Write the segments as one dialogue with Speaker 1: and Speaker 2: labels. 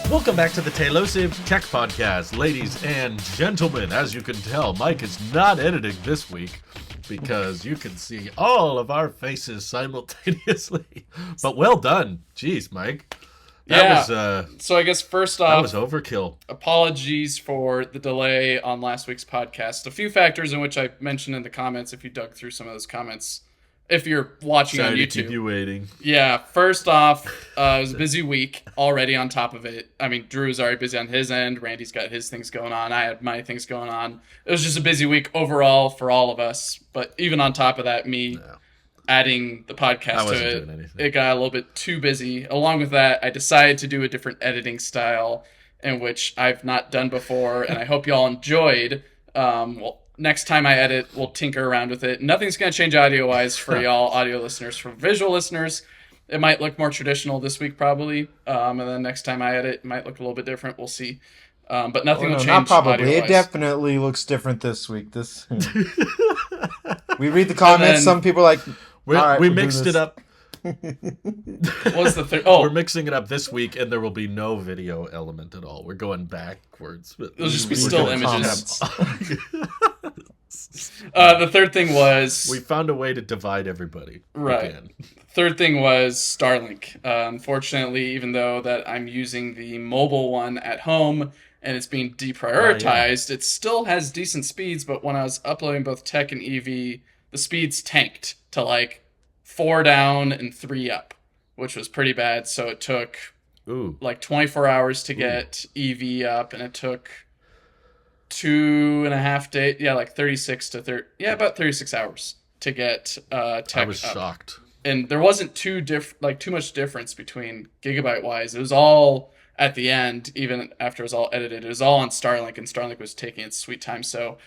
Speaker 1: Welcome back to the Tailosive Tech Podcast, ladies and gentlemen. As you can tell, Mike is not editing this week because you can see all of our faces simultaneously. But well done. Jeez, Mike. That was,
Speaker 2: so I guess first off,
Speaker 1: that was overkill.
Speaker 2: Apologies for the delay on last week's podcast. A few factors in which I mentioned in the comments, if you dug through some of those comments, if you're watching
Speaker 1: Sorry
Speaker 2: on YouTube.
Speaker 1: to keep you waiting.
Speaker 2: Yeah, first off, it was a busy week already on top of it. I mean, Drew's already busy on his end. Randy's got his things going on. I had my things going on. It was just a busy week overall for all of us. But even on top of that, adding the podcast to it got a little bit too busy. Along with that, I decided to do a different editing style in which I've not done before, and I hope you all enjoyed. Next time I edit, we'll tinker around with it. Nothing's going to change audio-wise for y'all audio listeners. For visual listeners, it might look more traditional this week probably, and then next time I edit, it might look a little bit different. We'll see. But nothing will change
Speaker 3: not probably.
Speaker 2: audio-wise.
Speaker 3: It definitely looks different this week. We read the comments. Some people are like,
Speaker 1: we mixed it up.
Speaker 2: What's the third? Oh,
Speaker 1: we're mixing it up this week, and there will be no video element at all. We're going backwards.
Speaker 2: It'll just be still images. The third thing was
Speaker 1: we found a way to divide everybody.
Speaker 2: Right.
Speaker 1: Again.
Speaker 2: Third thing was Starlink. Unfortunately, even though that I'm using the mobile one at home and it's being deprioritized, it still has decent speeds. But when I was uploading both tech and EV, the speeds tanked to like 4 down and 3 up, which was pretty bad. So it took like 24 hours to get EV up, and it took 2.5 days. Yeah, like 36 to 30. Yeah, about 36 hours to get tech.
Speaker 1: I was
Speaker 2: up.
Speaker 1: shocked,
Speaker 2: and there wasn't too much difference between gigabyte wise. It was all at the end, even after it was all edited. It was all on Starlink, and Starlink was taking its sweet time. So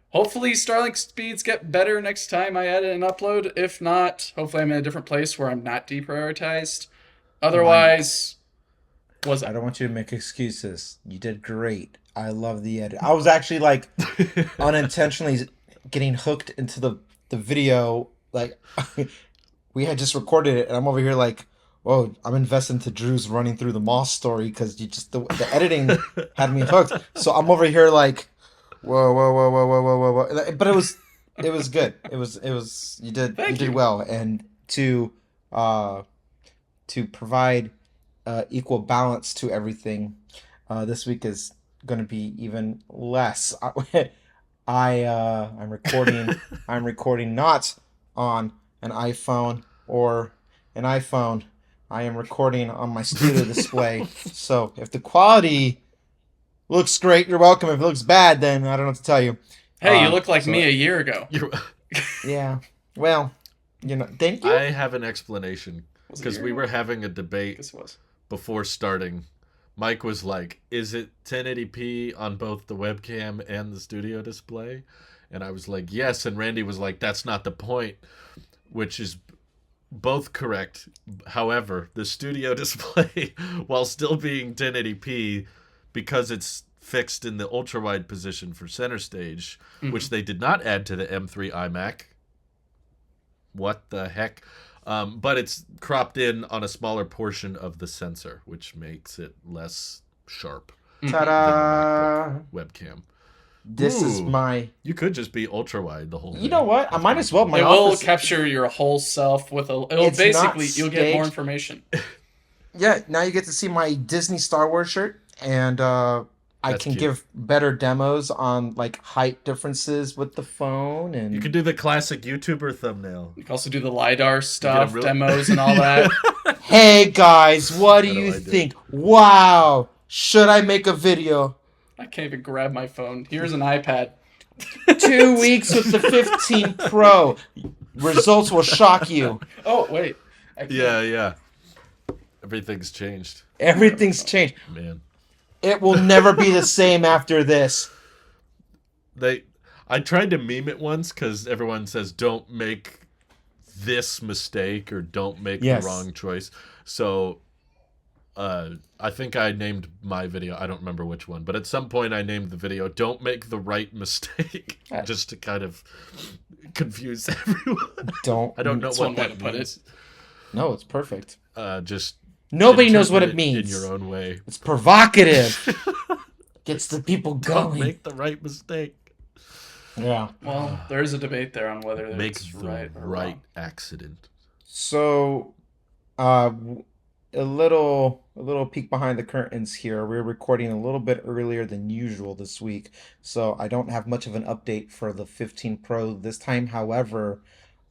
Speaker 2: hopefully Starlink speeds get better next time I edit and upload. If not, hopefully I'm in a different place where I'm not deprioritized. Otherwise,
Speaker 3: I don't want you to make excuses. You did great. I love the edit. I was actually like unintentionally getting hooked into the video. Like we had just recorded it, and I'm over here like, whoa, I'm invested into Drew's running through the Moss story because the editing had me hooked. So I'm over here like, whoa. But it was good. It was you did well, and to provide equal balance to everything. This week is going to be even less. I'm recording not on an iPhone or an iPhone. I am recording on my studio display. So if the quality looks great, you're welcome. If it looks bad, then I don't know what to tell you.
Speaker 2: Hey, you look like me a year ago.
Speaker 3: Yeah. Well, thank you.
Speaker 1: I have an explanation because we were having a debate before starting. Mike was like, is it 1080p on both the webcam and the studio display? And I was like, yes. And Randy was like, that's not the point, which is both correct. However, the studio display, while still being 1080p, because it's fixed in the ultra-wide position for center stage, which they did not add to the M3 iMac. What the heck? But it's cropped in on a smaller portion of the sensor, which makes it less sharp
Speaker 3: Ta-da!
Speaker 1: than the webcam.
Speaker 3: This is my...
Speaker 1: You could just be ultra-wide the whole thing.
Speaker 3: You know what? I might as well.
Speaker 2: It will capture your whole self with a... You'll get more information.
Speaker 3: Yeah, now you get to see my Disney Star Wars shirt, and I can give better demos on like height differences with the phone, and
Speaker 1: you can do the classic YouTuber thumbnail.
Speaker 2: You can also do the LiDAR stuff, demos and all that.
Speaker 3: Hey guys, what do you think? Wow, should I make a video?
Speaker 2: I can't even grab my phone. Here's an iPad.
Speaker 3: 2 weeks with the 15 Pro. Results will shock you.
Speaker 2: Oh, wait.
Speaker 1: Yeah. Everything's changed.
Speaker 3: Everything's changed.
Speaker 1: Man.
Speaker 3: It will never be the same after this.
Speaker 1: I tried to meme it once because everyone says don't make this mistake or don't make the wrong choice. So I think I named my video, I don't remember which one, but at some point I named the video "Don't Make the Right Mistake," just to kind of confuse everyone. I don't know what
Speaker 2: way to put it.
Speaker 3: No, it's perfect.
Speaker 1: Just
Speaker 3: Nobody knows what it
Speaker 1: in
Speaker 3: means.
Speaker 1: your own way.
Speaker 3: It's provocative. Gets the people going.
Speaker 1: Don't make the right mistake.
Speaker 3: Yeah.
Speaker 2: Well, there is a debate there on whether
Speaker 1: Make
Speaker 2: it's
Speaker 1: the
Speaker 2: right or wrong.
Speaker 1: accident.
Speaker 3: So, a little peek behind the curtains here. We're recording a little bit earlier than usual this week, so I don't have much of an update for the 15 Pro this time. However,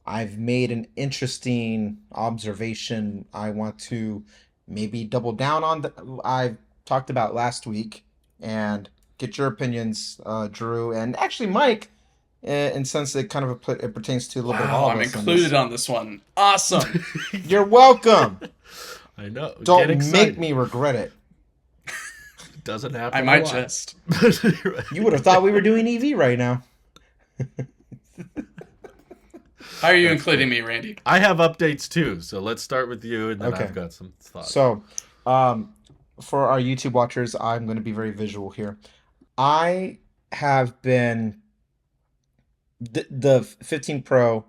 Speaker 3: I've made an interesting observation I want to maybe double down on that I talked about last week and get your opinions, Drew, and actually Mike, and since it kind of it pertains to a little bit of all of
Speaker 2: I'm
Speaker 3: us.
Speaker 2: included on this one. Awesome.
Speaker 3: You're welcome.
Speaker 1: I know.
Speaker 3: Don't make me regret it.
Speaker 1: Doesn't happen.
Speaker 2: I might just.
Speaker 3: You would have thought we were doing EV right now.
Speaker 2: How are you including me, Randy?
Speaker 1: I have updates too, so let's start with you, and then
Speaker 3: Okay.
Speaker 1: I've got some thoughts.
Speaker 3: So, for our YouTube watchers, I'm going to be very visual here. I have been the 15 Pro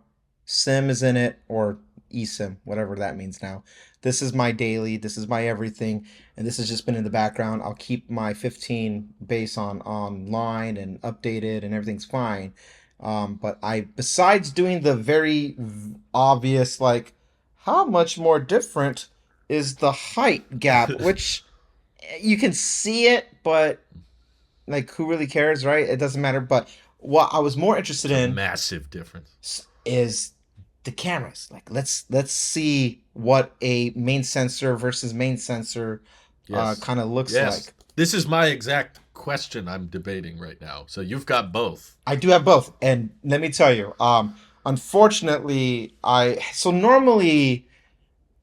Speaker 3: SIM is in it, or eSIM, whatever that means now. This is my daily, this is my everything, and this has just been in the background. I'll keep my 15 base online and updated, and everything's fine. But besides doing the very obvious, like, how much more different is the height gap, which you can see it, but like, who really cares, right? It doesn't matter. But what I was more interested in,
Speaker 1: massive difference,
Speaker 3: is the cameras. Like, let's see what a main sensor versus main sensor kind of looks like.
Speaker 1: This is my exact question I'm debating right now. So you've got both.
Speaker 3: I do have both, and let me tell you, unfortunately, normally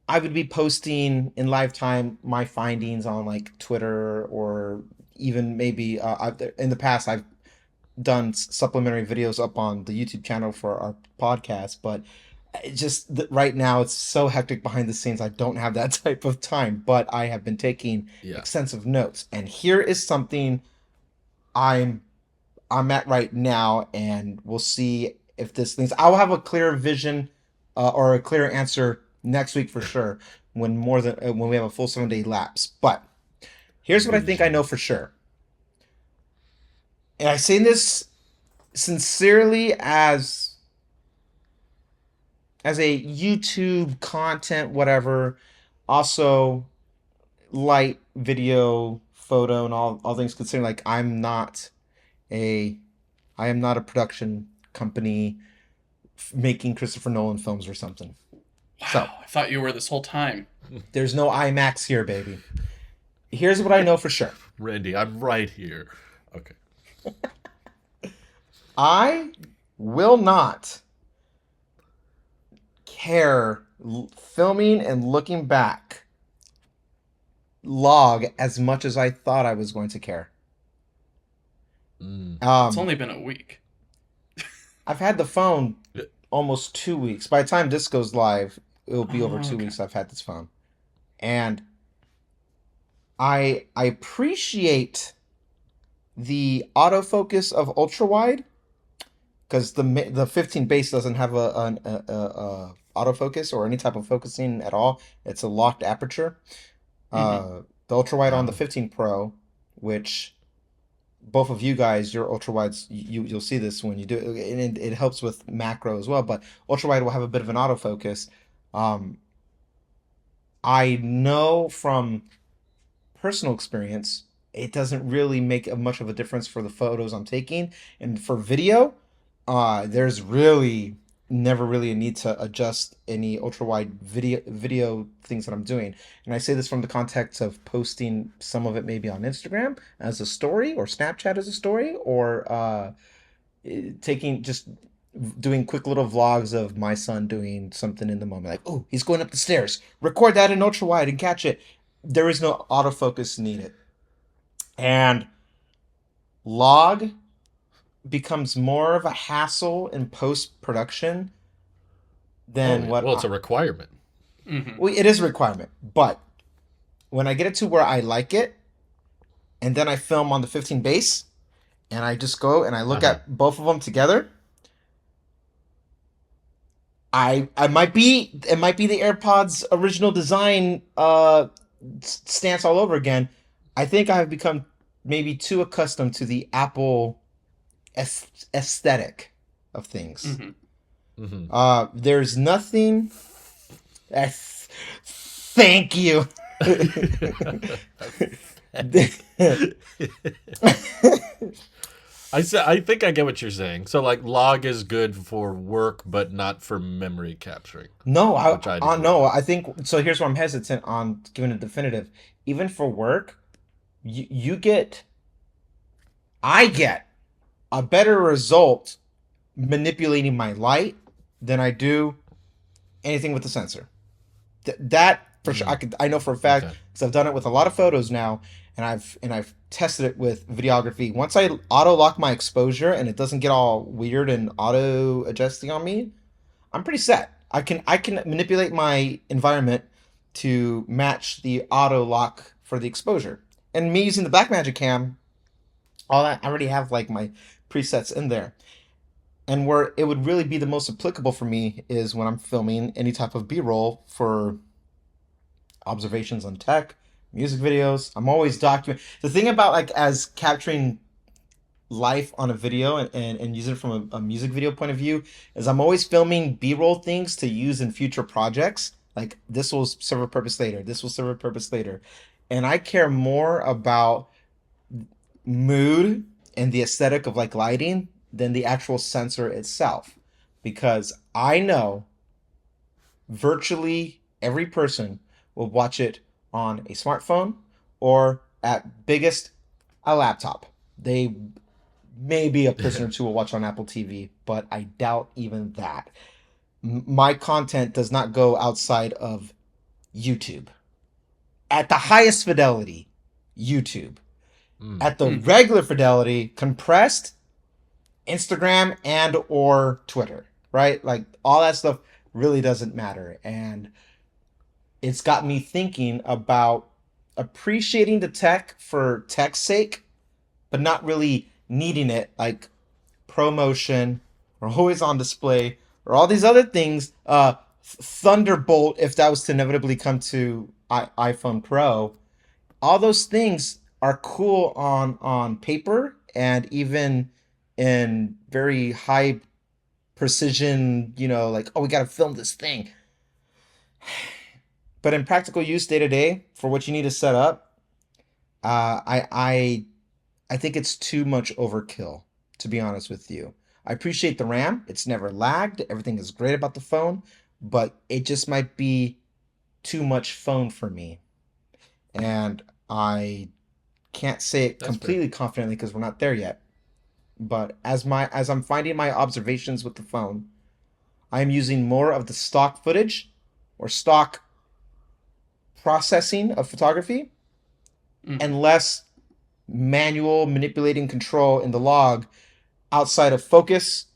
Speaker 3: I would be posting in live time my findings on like Twitter, or even maybe in the past I've done supplementary videos up on the YouTube channel for our podcast, but right now it's so hectic behind the scenes. I don't have that type of time, but I have been taking extensive notes, and here is something I'm at right now, and we'll see if this thing's. I'll have a clearer vision or a clearer answer next week for sure when we have a full 7-day lapse. But here's what I think I know for sure, and I say this sincerely as a YouTube content, whatever, also light video, photo, and all things considered. Like, I am not a production company making Christopher Nolan films or something.
Speaker 2: Wow,
Speaker 3: so
Speaker 2: I thought you were this whole time.
Speaker 3: There's no IMAX here, baby. Here's what I know for sure.
Speaker 1: Randy, I'm right here. Okay.
Speaker 3: I will not care filming and looking back log as much as I thought I was going to care.
Speaker 2: It's only been a week.
Speaker 3: I've had the phone almost 2 weeks. By the time this goes live, it'll be over 2 weeks I've had this phone. And I appreciate the autofocus of ultra wide, because the 15 base doesn't have a autofocus or any type of focusing at all. It's a locked aperture. The ultra wide on the 15 Pro, which both of you guys, your ultra wides, you'll see this when you do it, and it helps with macro as well. But ultra wide will have a bit of an autofocus. I know from personal experience, it doesn't really make much of a difference for the photos I'm taking, and for video, there's really never really a need to adjust any ultra wide video things that I'm doing. And I say this from the context of posting some of it maybe on Instagram as a story, or Snapchat as a story, or doing quick little vlogs of my son doing something in the moment, like, oh, he's going up the stairs, record that in ultra wide and catch it. There is no autofocus needed, and log becomes more of a hassle in post-production than
Speaker 1: it's a requirement.
Speaker 3: Well, it is a requirement, but when I get it to where I like it, and then I film on the 15 base, and I just go and I look at both of them together, it might be the AirPods original design stance all over again. I think I have become maybe too accustomed to the Apple aesthetic of things. There's nothing. Thank you.
Speaker 1: I think I get what you're saying. So like log is good for work, but not for memory capturing.
Speaker 3: No, I think so. Here's where I'm hesitant on giving a definitive. Even for work, you get, I get a better result manipulating my light than I do anything with the sensor. That for sure, I know for a fact because I've done it with a lot of photos now, and I've tested it with videography. Once I auto lock my exposure and it doesn't get all weird and auto adjusting on me, I'm pretty set. I can manipulate my environment to match the auto lock for the exposure. And me using the Blackmagic cam, all that I already have like my presets in there. And where it would really be the most applicable for me is when I'm filming any type of B-roll for observations on tech, music videos. I'm always document. The thing about like as capturing life on a video and using it from a music video point of view is I'm always filming B-roll things to use in future projects. Like this will serve a purpose later. This will serve a purpose later. And I care more about mood and the aesthetic of like lighting than the actual sensor itself. Because I know virtually every person will watch it on a smartphone or at biggest a laptop. They maybe a person or two will watch on Apple TV, but I doubt even that. My content does not go outside of YouTube. At the highest fidelity, YouTube. At the regular fidelity, compressed, Instagram and or Twitter, right? Like all that stuff really doesn't matter. And it's got me thinking about appreciating the tech for tech's sake, but not really needing it, like ProMotion or always on display or all these other things. Thunderbolt, if that was to inevitably come to iPhone Pro, all those things are cool on paper and even in very high precision, like, oh, we got to film this thing. But in practical use day to day for what you need to set up, I think it's too much overkill, to be honest with you. I appreciate the RAM. It's never lagged. Everything is great about the phone, but it just might be too much phone for me. And I can't say it completely confidently because we're not there yet. But as I'm finding my observations with the phone, I am using more of the stock footage or stock processing of photography and less manual manipulating control in the log outside of focus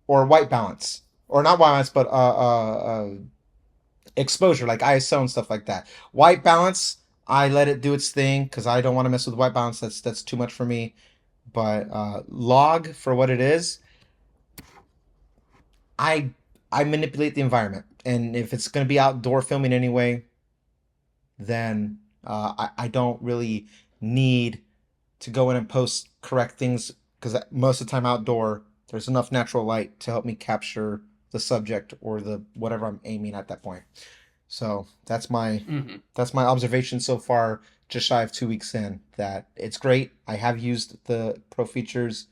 Speaker 3: or white balance, or not white balance, but exposure, like ISO and stuff like that. White balance, I let it do its thing because I don't want to mess with white balance. That's too much for me. But log for what it is, I manipulate the environment, and if it's going to be outdoor filming anyway, then I don't really need to go in and post correct things because most of the time outdoor there's enough natural light to help me capture the subject or the whatever I'm aiming at that point. So that's my observation so far, just shy of 2 weeks in, that it's great. I have used the pro features,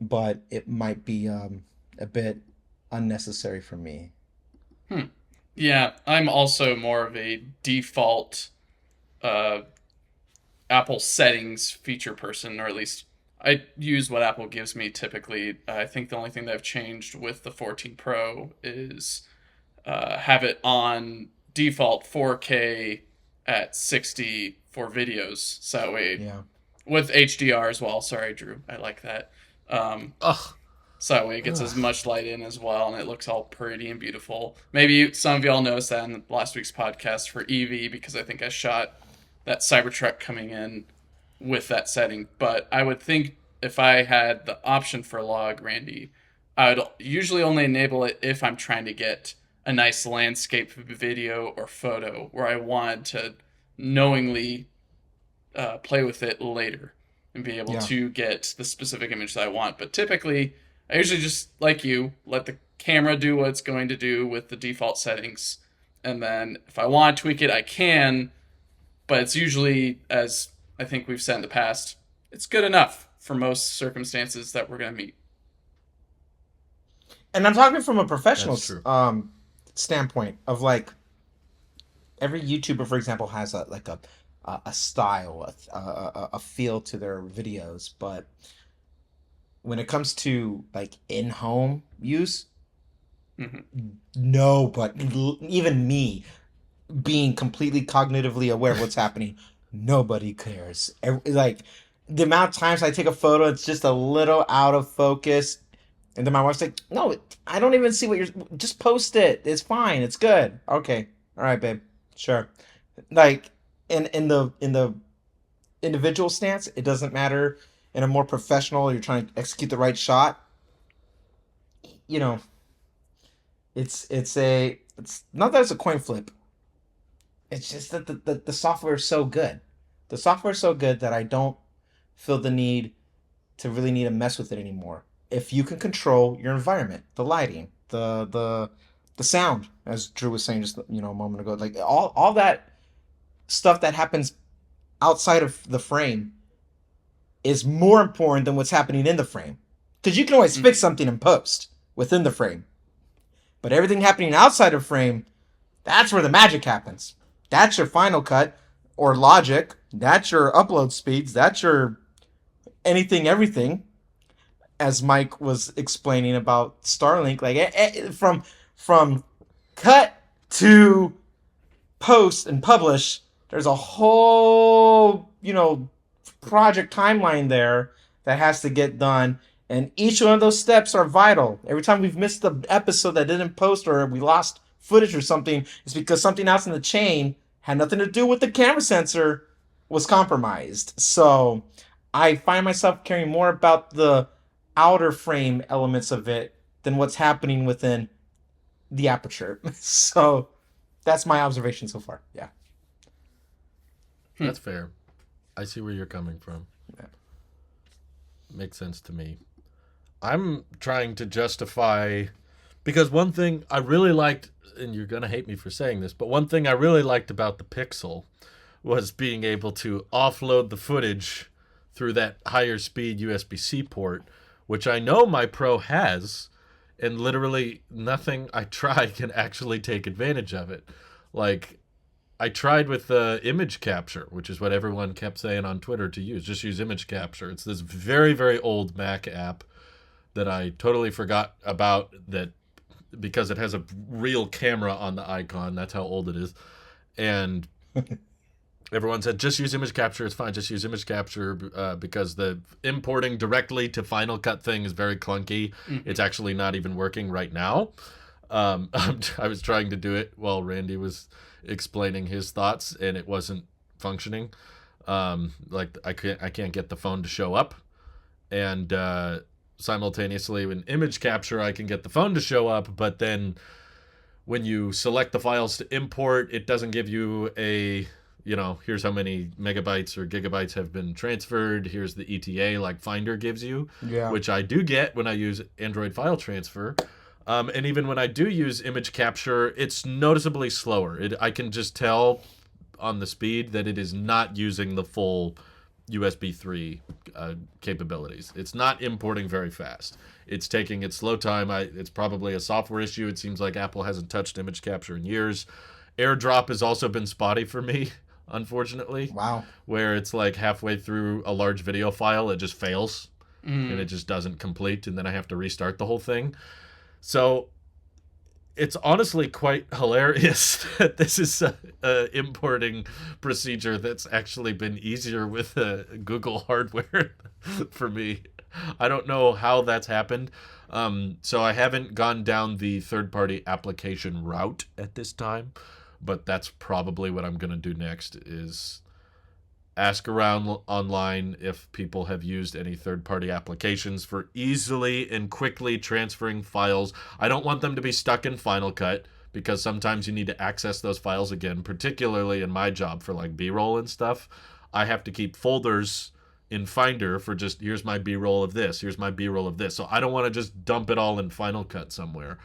Speaker 3: but it might be a bit unnecessary for me.
Speaker 2: Yeah, I'm also more of a default Apple settings feature person, or at least I use what Apple gives me typically. I think the only thing that I've changed with the 14 Pro is have it on default 4K at 60 for videos. So that way, with HDR as well. Sorry, Drew. I like that. So that way it gets as much light in as well, and it looks all pretty and beautiful. Maybe some of y'all noticed that in last week's podcast for EV, because I think I shot that Cybertruck coming in with that setting. But I would think if I had the option for log, Randy, I would usually only enable it if I'm trying to get a nice landscape video or photo where I wanted to knowingly play with it later and be able
Speaker 3: Yeah.
Speaker 2: to get the specific image that I want. But typically, I usually just, like you, let the camera do what it's going to do with the default settings. And then if I want to tweak it, I can. But it's usually, as I think we've said in the past, it's good enough for most circumstances that we're going to meet.
Speaker 3: And I'm talking from a professional
Speaker 1: That's true.
Speaker 3: standpoint of like every YouTuber, for example, has a style, a feel to their videos. But when it comes to like in-home use, no, but even me being completely cognitively aware of what's happening, nobody cares. Like the amount of times I take a photo, it's just a little out of focus. And then my wife's like, "No, I don't even see what you're. Just post it. It's fine. It's good. Okay, all right, babe. Sure." Like in the individual stance, it doesn't matter. In a more professional, you're trying to execute the right shot. You know, it's not that it's a coin flip. It's just that the software is so good. The software is so good that I don't feel the need to really need to mess with it anymore. If you can control your environment, the lighting, the sound, as Drew was saying just a moment ago, like all that stuff that happens outside of the frame is more important than what's happening in the frame. Because you can always fix something in post within the frame. But everything happening outside of frame, that's where the magic happens. That's your Final Cut or Logic. That's your upload speeds. That's your anything, everything. As Mike was explaining about Starlink, like from cut to post and publish, there's a whole project timeline there that has to get done, and each one of those steps are vital. Every time we've missed the episode that didn't post or we lost footage or something, it's because something else in the chain had nothing to do with the camera sensor was compromised. So I find myself caring more about the outer frame elements of it than what's happening within the aperture. So that's my observation so far. Yeah.
Speaker 1: That's fair. I see where you're coming from.
Speaker 3: Yeah.
Speaker 1: Makes sense to me. I'm trying to justify, because one thing I really liked, and you're going to hate me for saying this, but one thing I really liked about the Pixel was being able to offload the footage through that higher speed USB-C port, which I know my Pro has, and literally nothing I try can actually take advantage of it. Like, I tried with the image capture, which is what everyone kept saying on Twitter to use. Just use image capture. It's this very, very old Mac app that I totally forgot about, that because it has a real camera on the icon. That's how old it is. And everyone said, just use image capture. It's fine. Just use image capture because the importing directly to Final Cut thing is very clunky. It's actually not even working right now. I was trying to do it while Randy was explaining his thoughts, and it wasn't functioning. Like I can't get the phone to show up, and simultaneously in image capture I can get the phone to show up, but then when you select the files to import, it doesn't give you a here's how many megabytes or gigabytes have been transferred. Here's the ETA like Finder gives you, which I do get when I use Android file transfer. And even when I do use image capture, it's noticeably slower. I can just tell on the speed that it is not using the full USB 3 capabilities. It's not importing very fast. It's taking its slow time. It's probably a software issue. It seems like Apple hasn't touched image capture in years. AirDrop has also been spotty for me, unfortunately.
Speaker 3: Wow.
Speaker 1: Where it's like halfway through a large video file, it just fails. And it just doesn't complete, and then I have to restart the whole thing. So it's honestly quite hilarious that this is a importing procedure that's actually been easier with Google hardware for me. I don't know how that's happened. So I haven't gone down the third-party application route at this time, but that's probably what I'm going to do next, is ask around online if people have used any third-party applications for easily and quickly transferring files. I don't want them to be stuck in Final Cut, because sometimes you need to access those files again, particularly in my job for like B-roll and stuff. I have to keep folders in Finder for just, here's my B-roll of this, here's my B-roll of this. So I don't want to just dump it all in Final Cut somewhere.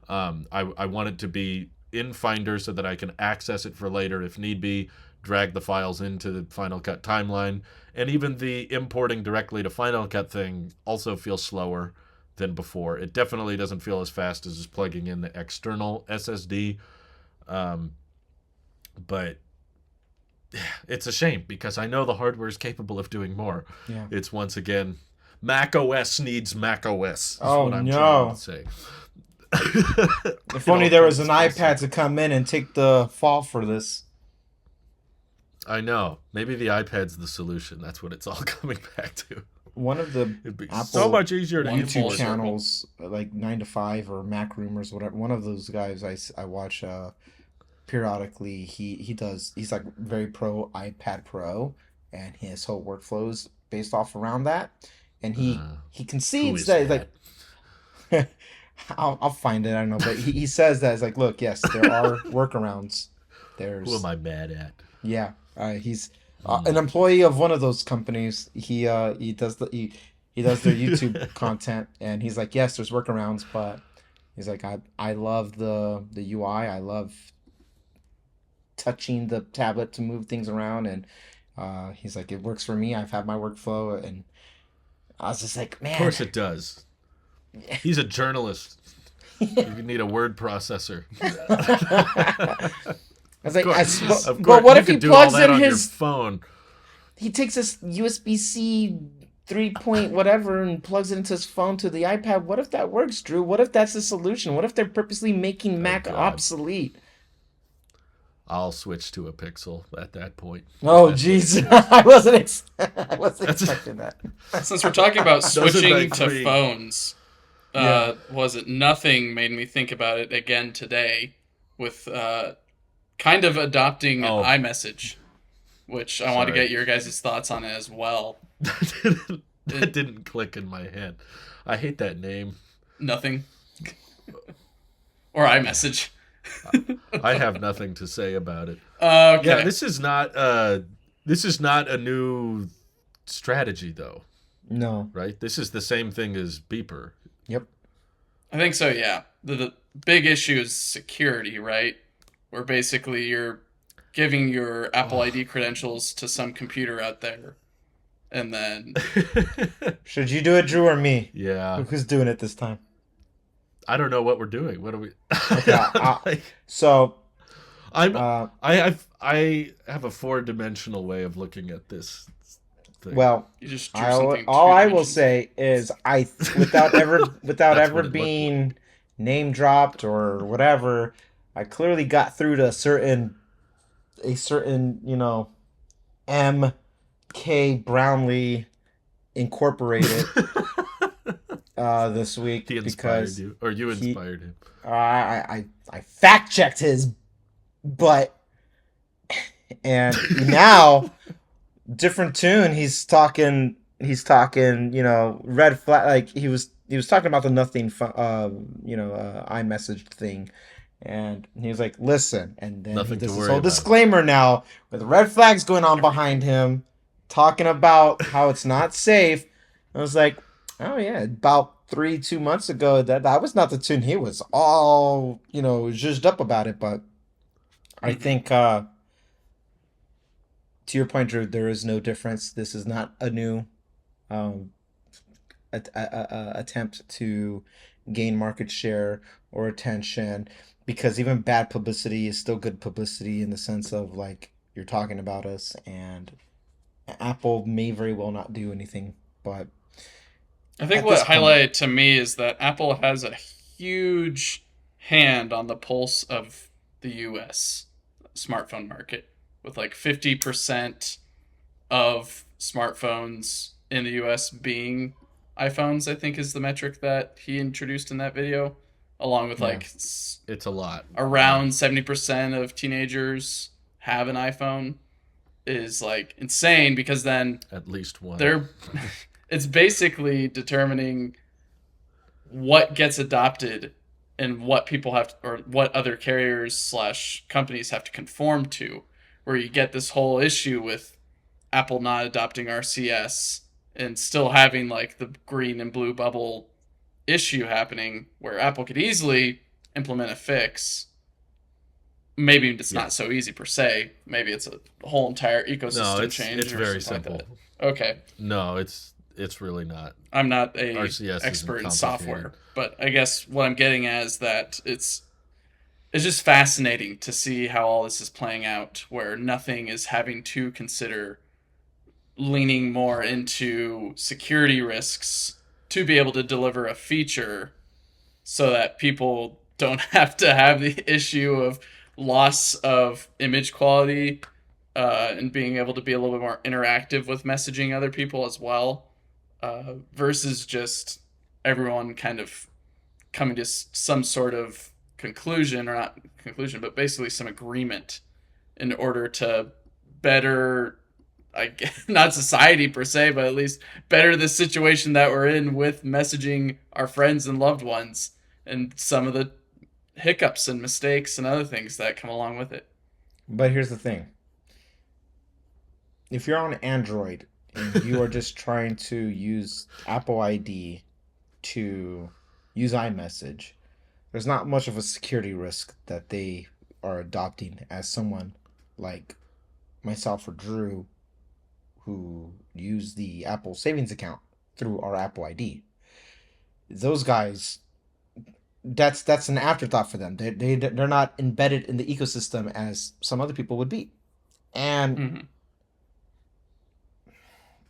Speaker 1: I want it to be in Finder so that I can access it for later if need be, drag the files into the Final Cut timeline. And even the importing directly to Final Cut thing also feels slower than before. It definitely doesn't feel as fast as just plugging in the external SSD. But it's a shame because I know the hardware is capable of doing more.
Speaker 3: Yeah.
Speaker 1: It's once again, Mac OS needs Mac OS. Is what I'm
Speaker 3: no.
Speaker 1: trying to say.
Speaker 3: If only there was an iPad to come in and take the fall for this.
Speaker 1: I know. Maybe the iPad's the solution. That's what it's all coming back to.
Speaker 3: One of the
Speaker 1: It'd be
Speaker 3: Apple
Speaker 1: so much easier to
Speaker 3: YouTube
Speaker 1: import.
Speaker 3: channels, like 9 to 5 or Mac Rumors, whatever. One of those guys I watch periodically. He's like very pro iPad Pro, and his whole workflow is based off around that. And he concedes that like I'll find it. I don't know, but he says that it's like, look, yes, there are workarounds.
Speaker 1: Who am I mad at?
Speaker 3: Yeah, he's an employee of one of those companies. He does their YouTube content, and he's like, yes, there's workarounds, but he's like, I love the UI. I love touching the tablet to move things around, and he's like, it works for me. I've had my workflow, and I was just like, man,
Speaker 1: of course it does. He's a journalist. You need a word processor.
Speaker 3: I was like,
Speaker 1: but
Speaker 3: what if he plugs in
Speaker 1: his phone?
Speaker 3: He takes this USB-C 3 point whatever and plugs it into his phone to the iPad. What if that works, Drew? What if that's the solution? What if they're purposely making Mac obsolete?
Speaker 1: I'll switch to a Pixel at that point.
Speaker 3: Oh, jeez. I wasn't expecting that.
Speaker 2: Since we're talking about switching to phones, was it nothing made me think about it again today with kind of adopting iMessage, which I want to get your guys' thoughts on it as well.
Speaker 1: That didn't click in my head. I hate that name.
Speaker 2: Nothing. Or iMessage.
Speaker 1: I have nothing to say about it.
Speaker 2: Okay.
Speaker 1: Yeah, this is not a new strategy though.
Speaker 3: No.
Speaker 1: Right? This is the same thing as Beeper.
Speaker 3: Yep.
Speaker 2: I think so, yeah. The big issue is security, right? Where basically you're giving your Apple ID credentials to some computer out there. And then...
Speaker 3: Should you do it, Drew, or me?
Speaker 1: Yeah.
Speaker 3: Who's doing it this time?
Speaker 1: I don't know what we're doing. What are we...
Speaker 3: Okay, so...
Speaker 1: I have a 4-dimensional way of looking at this thing.
Speaker 3: Well,
Speaker 2: you just
Speaker 3: all I will say is without ever being name dropped or whatever, I clearly got through to a certain M.K. Brownlee Incorporated this week.
Speaker 1: He inspired you, or you inspired him.
Speaker 3: I fact checked his butt, and now different tune. He's talking. Red flag. Like he was talking about the nothing. iMessage thing. And he was like, listen, and then he does this whole disclaimer now with red flags going on behind him, talking about how it's not safe. I was like, oh yeah, about 2 months ago, that was not the tune. He was all, zhuzhed up about it. But I think, to your point, Drew, there is no difference. This is not a new attempt to gain market share or attention. Because even bad publicity is still good publicity in the sense of, like, you're talking about us, and Apple may very well not do anything. But
Speaker 2: I think what highlighted to me is that Apple has a huge hand on the pulse of the U.S. smartphone market, with like 50% of smartphones in the U.S. being iPhones, I think is the metric that he introduced in that video. Along with
Speaker 1: it's a lot.
Speaker 2: Around 70% of teenagers have an iPhone is like insane because then
Speaker 1: at least one.
Speaker 2: It's basically determining what gets adopted and what people have to, or what other carriers slash companies have to conform to, where you get this whole issue with Apple not adopting RCS and still having like the green and blue bubble issue happening, where Apple could easily implement a fix. Maybe it's not so easy per se. Maybe it's a whole entire ecosystem change.
Speaker 1: It's very simple.
Speaker 2: Like okay.
Speaker 1: No, it's really not.
Speaker 2: I'm not a
Speaker 1: RCS
Speaker 2: expert in software, but I guess what I'm getting at is that it's just fascinating to see how all this is playing out, where nothing is having to consider leaning more into security risks to be able to deliver a feature so that people don't have to have the issue of loss of image quality and being able to be a little bit more interactive with messaging other people as well, versus just everyone kind of coming to some sort of conclusion, or not conclusion, but basically some agreement in order to better, not society per se, but at least better the situation that we're in with messaging our friends and loved ones, and some of the hiccups and mistakes and other things that come along with it.
Speaker 3: But here's the thing. If you're on Android and you are just trying to use Apple ID to use iMessage, there's not much of a security risk that they are adopting as someone like myself or Drew, who use the Apple savings account through our Apple ID. Those guys, that's an afterthought for them. They're not embedded in the ecosystem as some other people would be. And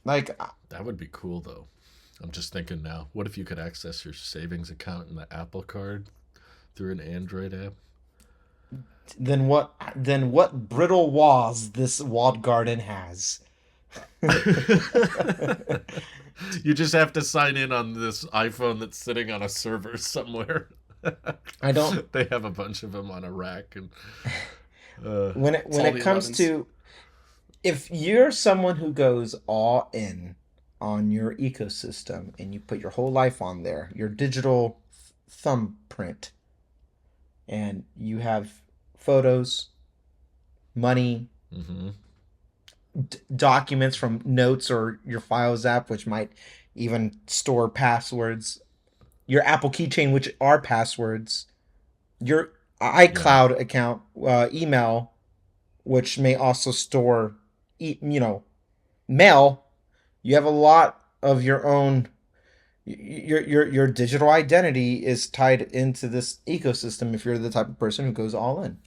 Speaker 3: like,
Speaker 1: that would be cool though. I'm just thinking now, what if you could access your savings account in the Apple Card through an Android app?
Speaker 3: Then what brittle walls this walled garden has.
Speaker 1: You just have to sign in on this iPhone that's sitting on a server somewhere.
Speaker 3: I don't.
Speaker 1: They have a bunch of them on a rack, and
Speaker 3: when it comes 11s. To, if you're someone who goes all in on your ecosystem and you put your whole life on there, your digital thumbprint, and you have photos, money, documents from Notes or your Files app, which might even store passwords, your Apple keychain, which are passwords, your iCloud account, email, which may also store, mail. You have a lot of your own. Your digital identity is tied into this ecosystem if you're the type of person who goes all in.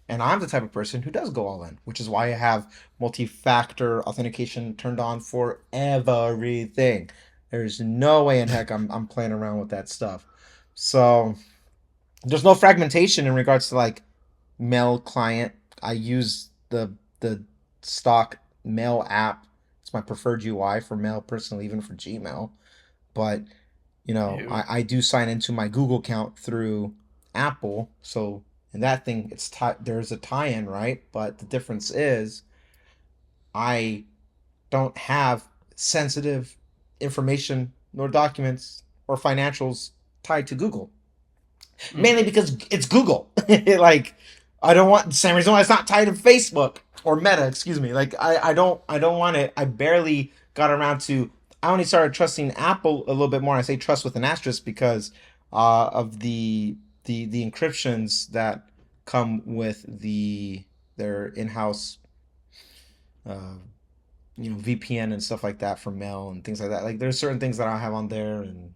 Speaker 3: And I'm the type of person who does go all in, which is why I have multi-factor authentication turned on for everything. There's no way in heck I'm playing around with that stuff. So there's no fragmentation in regards to like mail client. I use the stock mail app. It's my preferred UI for mail personally, even for Gmail. But I do sign into my Google account through Apple. So in that thing, there's a tie-in, right? But the difference is I don't have sensitive information nor documents or financials tied to Google. Mainly because it's Google. Like, I don't want, the same reason why it's not tied to Facebook or Meta, excuse me. Like, I don't want it. I barely got around to, I only started trusting Apple a little bit more. I say trust with an asterisk because of the encryptions that come with their in-house VPN and stuff like that for mail and things like that. Like, there's certain things that I have on there. And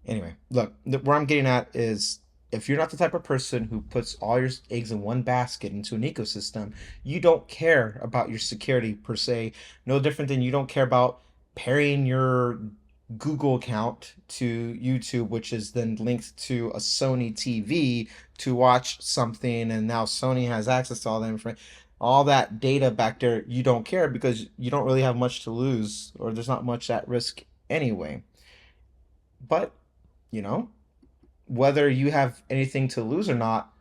Speaker 3: anyway, look, where I'm getting at is, if you're not the type of person who puts all your eggs in one basket into an ecosystem, you don't care about your security per se. No different than you don't care about pairing your Google account to YouTube, which is then linked to a Sony TV to watch something, and now Sony has access to all that information, all that data back there. You don't care because you don't really have much to lose, or there's not much at risk anyway. But whether you have anything to lose or not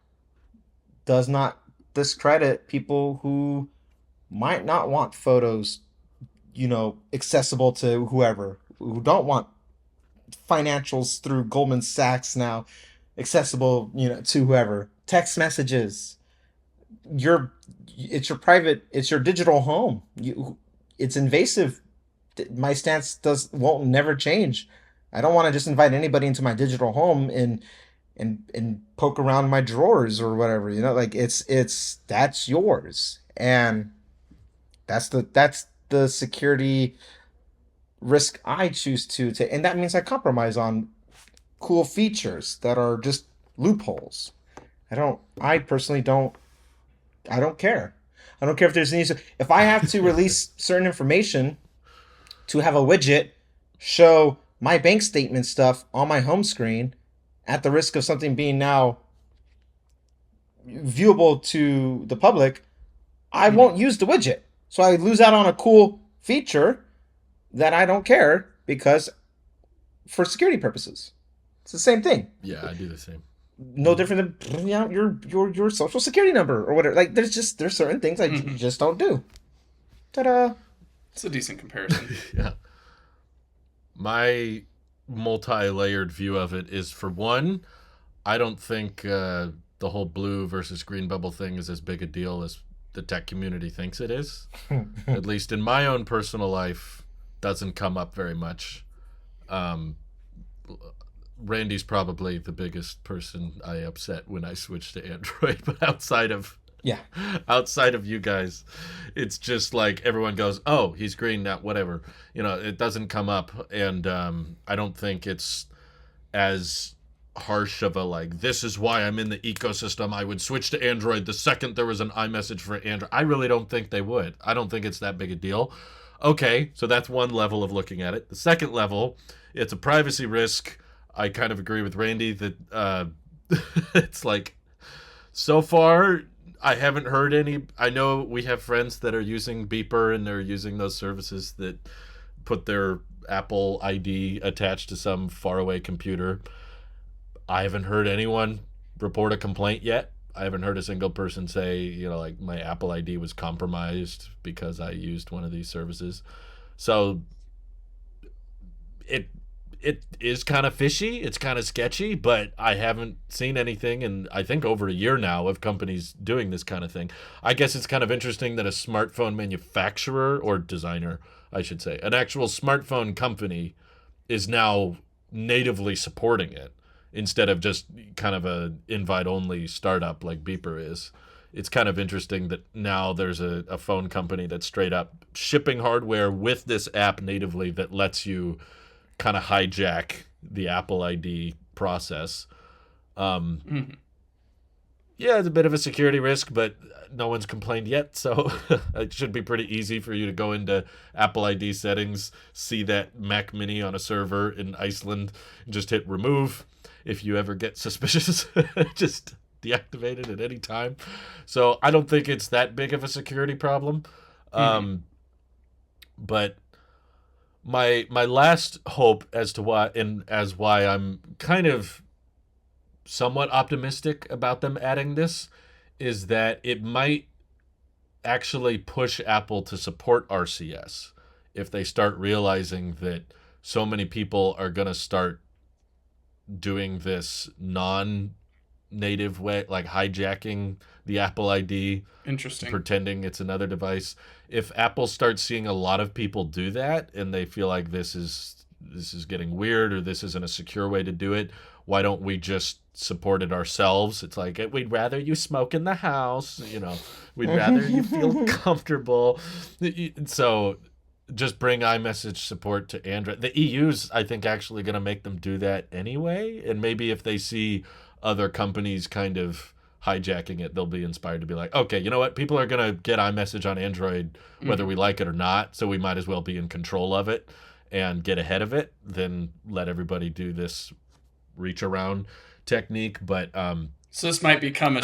Speaker 3: does not discredit people who might not want photos accessible to whoever, who don't want financials through Goldman Sachs now accessible, to whoever. Text messages, your it's your private, it's your digital home. It's invasive. My stance won't never change. I don't want to just invite anybody into my digital home and poke around my drawers or whatever. Like that's yours, and that's the security risk I choose to take, and that means I compromise on cool features that are just loopholes. I personally don't. I don't care. I don't care if there's any. If I have to release certain information to have a widget show my bank statement stuff on my home screen, at the risk of something being now viewable to the public, I won't use the widget. So I lose out on a cool feature that I don't care because for security purposes. It's the same thing.
Speaker 1: Yeah, I do the same.
Speaker 3: No different than your social security number or whatever. Like there's certain things I just don't do. Ta-da!
Speaker 2: It's a decent comparison.
Speaker 1: Yeah. My multi-layered view of it is, for one, I don't think the whole blue versus green bubble thing is as big a deal as the tech community thinks it is. At least in my own personal life, doesn't come up very much. Randy's probably the biggest person I upset when I switched to Android, but outside of you guys, it's just like everyone goes, oh, he's green now, whatever. It doesn't come up, and I don't think it's as harsh of a like, this is why I'm in the ecosystem. I would switch to Android the second there was an iMessage for Android. I really don't think they would. I don't think it's that big a deal. Okay, so that's one level of looking at it. The second level, it's a privacy risk. I kind of agree with Randy that it's like, so far, I haven't heard any. I know we have friends that are using Beeper, and they're using those services that put their Apple ID attached to some faraway computer. I haven't heard anyone report a complaint yet. I haven't heard a single person say, like my Apple ID was compromised because I used one of these services. So it is kind of fishy. It's kind of sketchy, but I haven't seen anything in, I think, over a year now of companies doing this kind of thing. I guess it's kind of interesting that a smartphone manufacturer, or designer, I should say, an actual smartphone company is now natively supporting it instead of just kind of a invite-only startup like Beeper is. It's kind of interesting that now there's a phone company that's straight up shipping hardware with this app natively that lets you kind of hijack the Apple ID process. Yeah, it's a bit of a security risk, but no one's complained yet, so it should be pretty easy for you to go into Apple ID settings, see that Mac Mini on a server in Iceland, and just hit remove. If you ever get suspicious, just deactivate it at any time. So I don't think it's that big of a security problem. But my last hope as to why I'm kind of somewhat optimistic about them adding this is that it might actually push Apple to support RCS if they start realizing that so many people are going to start doing this non-native way, like hijacking the Apple ID, pretending it's another device. If Apple starts seeing a lot of people do that and they feel like this is getting weird, or this isn't a secure way to do it, why don't we just support it ourselves? It's like, we'd rather you smoke in the house, we'd rather you feel comfortable. So just bring iMessage support to Android. The EU's, I think, actually going to make them do that anyway. And maybe if they see other companies kind of hijacking it, they'll be inspired to be like, okay, you know what? People are going to get iMessage on Android whether we like it or not. So we might as well be in control of it and get ahead of it than let everybody do this reach around technique. But
Speaker 2: so this might become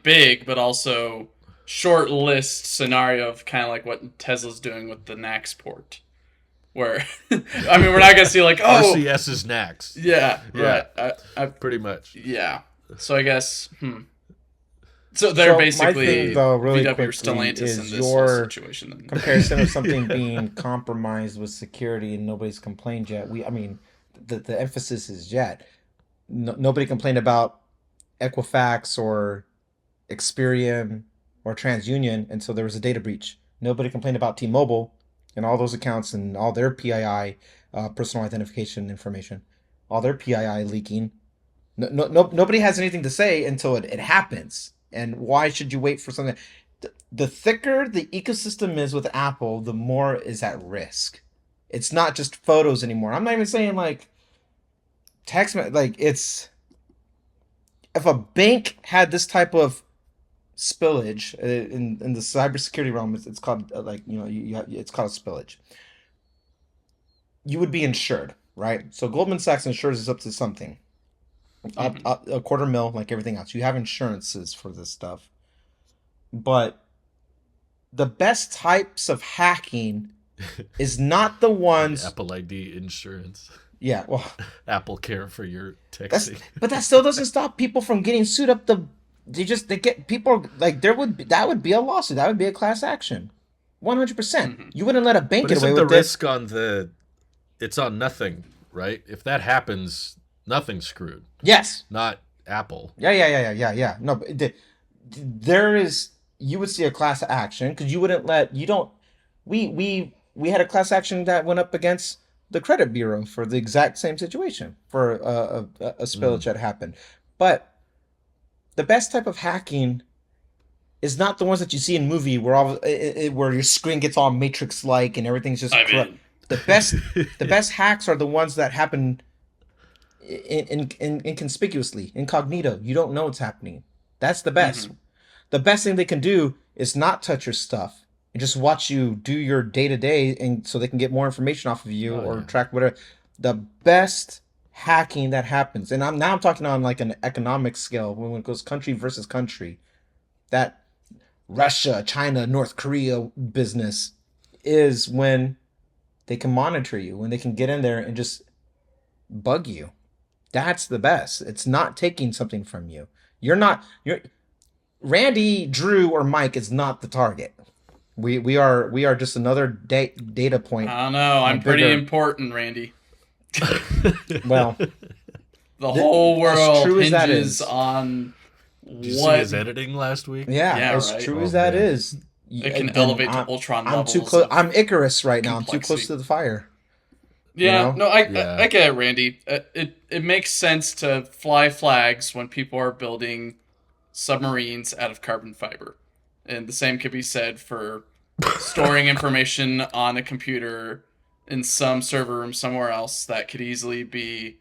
Speaker 2: big, but also short list scenario of kind of like what Tesla's doing with the NACS port, where we're not gonna see like, oh,
Speaker 1: RCS is NACS.
Speaker 2: Yeah. Right.
Speaker 1: Pretty much.
Speaker 2: Yeah. So I guess. So they're basically
Speaker 3: thing, though, really
Speaker 2: VW or
Speaker 3: quickly,
Speaker 2: Stellantis in this
Speaker 3: your
Speaker 2: whole situation.
Speaker 3: Comparison of something being compromised with security and nobody's complained yet. The emphasis is yet. nobody complained about Equifax or Experian or TransUnion until there was a data breach. Nobody complained about T-Mobile and all those accounts and all their PII, personal identification information, all their PII leaking. Nobody has anything to say until it happens. And why should you wait for something? The thicker the ecosystem is with Apple, the more is at risk. It's not just photos anymore. I'm not even saying like text, like it's, if a bank had this type of spillage in the cybersecurity realm, it's called like it's called a spillage. You would be insured, right? So Goldman Sachs insures us up to something, up a $250,000, like everything else. You have insurances for this stuff, but the best types of hacking is not the ones
Speaker 1: like Apple ID insurance.
Speaker 3: Yeah, well,
Speaker 1: Apple Care for your texting.
Speaker 3: But that still doesn't stop people from getting sued up the. They get people like that would be a lawsuit. That would be a class action, 100%. You wouldn't let a bank get away with
Speaker 1: the
Speaker 3: this.
Speaker 1: risk on the? It's on nothing, right? If that happens, nothing's screwed.
Speaker 3: Yes.
Speaker 1: Not Apple.
Speaker 3: Yeah. No, but there is. You would see a class action because you wouldn't let you don't. We had a class action that went up against the credit bureau for the exact same situation for a spillage that happened. But the best type of hacking is not the ones that you see in movie where your screen gets all matrix like and everything's just corrupt. The best hacks are the ones that happen inconspicuously, incognito. You don't know what's happening. That's the best. The best thing they can do is not touch your stuff and just watch you do your day-to-day, and so they can get more information off of you track whatever. The best hacking that happens, and I'm talking on like an economic scale when it goes country versus country, that Russia, China, North Korea business is when they can monitor you, when they can get in there and just bug you. That's the best. It's not taking something from you. You're Randy, Drew, or Mike is not the target. We are just another data point.
Speaker 2: I don't know. I'm pretty important, Randy.
Speaker 3: Well,
Speaker 2: the whole world hinges on
Speaker 1: Did you see his editing last week?
Speaker 3: Yeah, as
Speaker 2: right.
Speaker 3: true as that is.
Speaker 2: It can elevate to Ultron levels.
Speaker 3: I'm too close. I'm Icarus right now. I'm too close to the fire.
Speaker 2: Yeah, no, I get it, Randy. It makes sense to fly flags when people are building submarines out of carbon fiber. And the same could be said for storing information on a computer in some server room somewhere else that could easily be